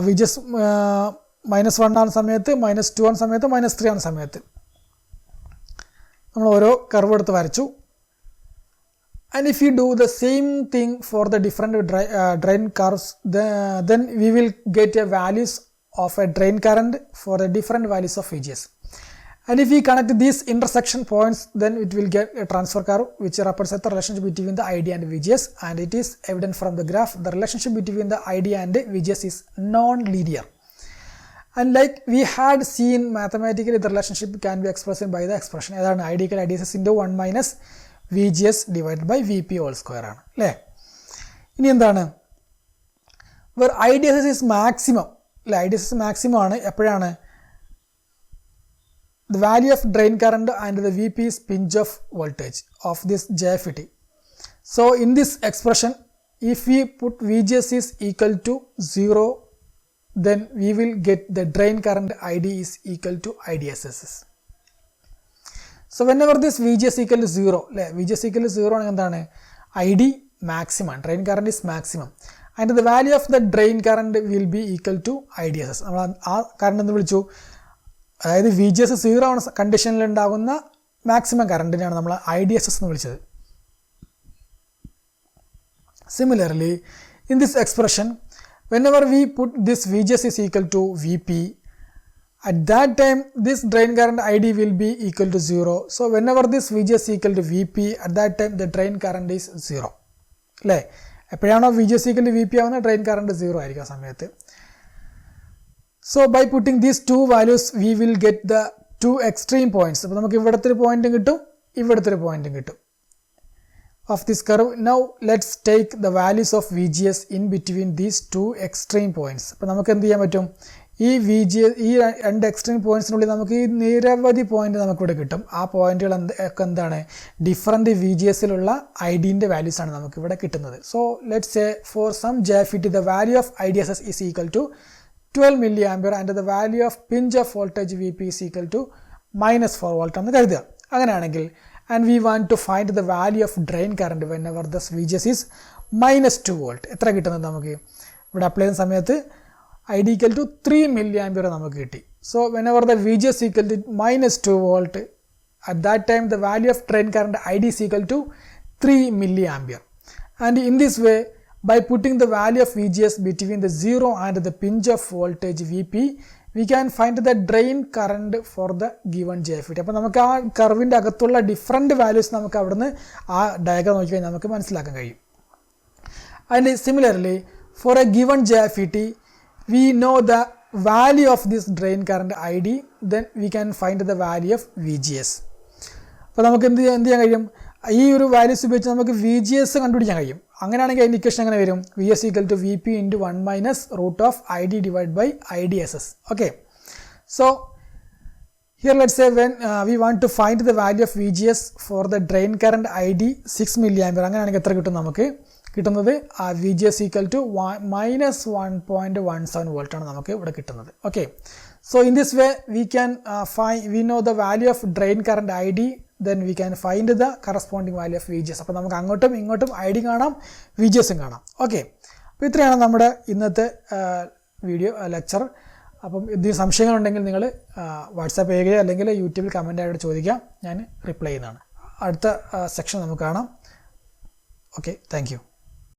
VGS -1 ആവുന്ന സമയത്ത്, -2 ആവുന്ന സമയത്ത്, -3 ആവുന്ന സമയത്ത് നമ്മൾ ഓരോ കർവ് എടുത്ത് വരച്ചു. And if you do the same thing for the different drain curves, then we will get a values of a drain current for the different values of VGS. And if we connect these intersection points, then it will get a transfer curve which represents the relationship between the ID and VGS, and it is evident from the graph the relationship between the ID and VGS is non-linear. And like we had seen mathematically, the relationship can be expressed by the expression ഏതാണ്? ID equal IDSS into 1 minus VGS divided by VP whole square ആണ് അല്ലേ. ഇനി എന്താണ്? where IDSS is maximum അല്ലേ, IDSS maximum ആണ് എപ്പോഴാണ്? the value of drain current and the VP is pinch of voltage of this JFET. So in this expression, if we put VGS is equal to 0, then we will get the drain current ID is equal to IDSS. So whenever this VGS equal to 0, VGS equal to 0 ആണ് എന്താണ്? ID maximum, drain current is maximum, and the value of the drain current will be equal to IDSS. നമ്മൾ ആ current എന്ന് വിളിച്ചു, അതായത് VGS 0 ആണ് കണ്ടീഷനിൽ ഉണ്ടാകുന്ന മാക്സിമം കറണ്ടിനെയാണ് നമ്മൾ IDSS എന്ന് വിളിച്ചത്. Similarly, in this expression, whenever we put this VGS is equal to VP, at that time this drain current ID will be equal to 0. So whenever this VGS is equal to VP, at that time the drain current is 0. അല്ലേ? എപ്പോഴാണോ VGS equal to VP ആവുന്ന drain current 0 ആയിരിക്കും ആ സമയത്ത്. So by putting these two values we will get the two extreme points. അപ്പോൾ നമുക്ക് ഇവിടുത്തെ ഒരു പോയിന്റും കിട്ടും ഇവിടുത്തെ ഒരു പോയിന്റും കിട്ടും of this curve. Now let's take the values of VGS in between these two extreme points. അപ്പോൾ നമുക്ക് എന്ത് ചെയ്യാൻ പറ്റും? ഈ VGS ഈ രണ്ട് എക്സ്ട്രീം പോയിന്റ്സിനുള്ളിൽ നമുക്ക് ഈ നിരവധി പോയിന്റ് നമുക്കിവിടെ കിട്ടും. ആ പോയിന്റുകൾ ഒക്കെ എന്താണ്? ഡിഫറൻറ്റ് VGSലുള്ള IDൻ്റെ വാല്യൂസ് ആണ് നമുക്കിവിടെ കിട്ടുന്നത്. So let's say for some JFET the value of IDSS is equal to 12 milliampere and the value of pinch of voltage VP is equal to -4 volt എന്ന് കരുതുക. അങ്ങനെയാണെങ്കിൽ and we want to find the value of drain current whenever the VGS is -2 volt. എത്ര കിട്ടുന്നത് നമുക്ക്? ഇവിടെ apply ചെയ്യുന്ന സമയത്ത് ID equal to 3 milliampere നമുക്ക് കിട്ടി. So whenever the VGS equal to -2 volt, at that time the value of drain current ID is equal to 3 milliampere. And in this way, by putting the value of VGS between the 0 and the pinch of voltage VP, we can find the drain current for the given JFET. അപ്പോൾ നമുക്ക് ആ കർവിൻ്റെ അകത്തുള്ള different values നമുക്ക് അവിടുന്ന് ആ diagram നോക്കി കഴിഞ്ഞാൽ നമുക്ക് മനസ്സിലാക്കാൻ കഴിയും. And similarly, for a given JFET, we know the value of this drain current ID, then we can find the value of VGS. അപ്പോൾ നമുക്ക് എന്ത് ചെയ്യാൻ കഴിയും? ഈ ഒരു വാല്യൂസ് ഉപയോഗിച്ച് നമുക്ക് VGS കണ്ടുപിടിക്കാൻ കഴിയും. അങ്ങനെയാണെങ്കിൽ അതിൻ്റെ ഇക്വേഷൻ എങ്ങനെ വരും? VS equal to VP into 1 minus root of ID divided by IDSS. Okay. So here let's say when we want to find the value of VGS for the drain current ID 6 milliampere. അങ്ങനെയാണെങ്കിൽ എത്ര കിട്ടും നമുക്ക്? കിട്ടുന്നത് VGS equal to -1.17 volt ആണ് നമുക്ക് ഇവിടെ കിട്ടുന്നത്. Okay. So in this way we know the value of drain current ID, then we can find the corresponding value of VGS. അപ്പോൾ നമുക്ക് അങ്ങോട്ടും ഇങ്ങോട്ടും ID കാണാം VGSും കാണാം. ഓക്കെ. അപ്പോൾ ഇത്രയാണ് നമ്മുടെ ഇന്നത്തെ വീഡിയോ ലെക്ചർ. അപ്പം ഇതിൽ സംശയങ്ങളുണ്ടെങ്കിൽ നിങ്ങൾ വാട്സാപ്പ് ചെയ്യുകയോ അല്ലെങ്കിൽ യൂട്യൂബിൽ കമൻ്റ് ആയിട്ട് ചോദിക്കാം, ഞാൻ റിപ്ലൈ ചെയ്യുന്നതാണ്. അടുത്ത സെക്ഷൻ നമുക്ക് കാണാം. Okay, thank you.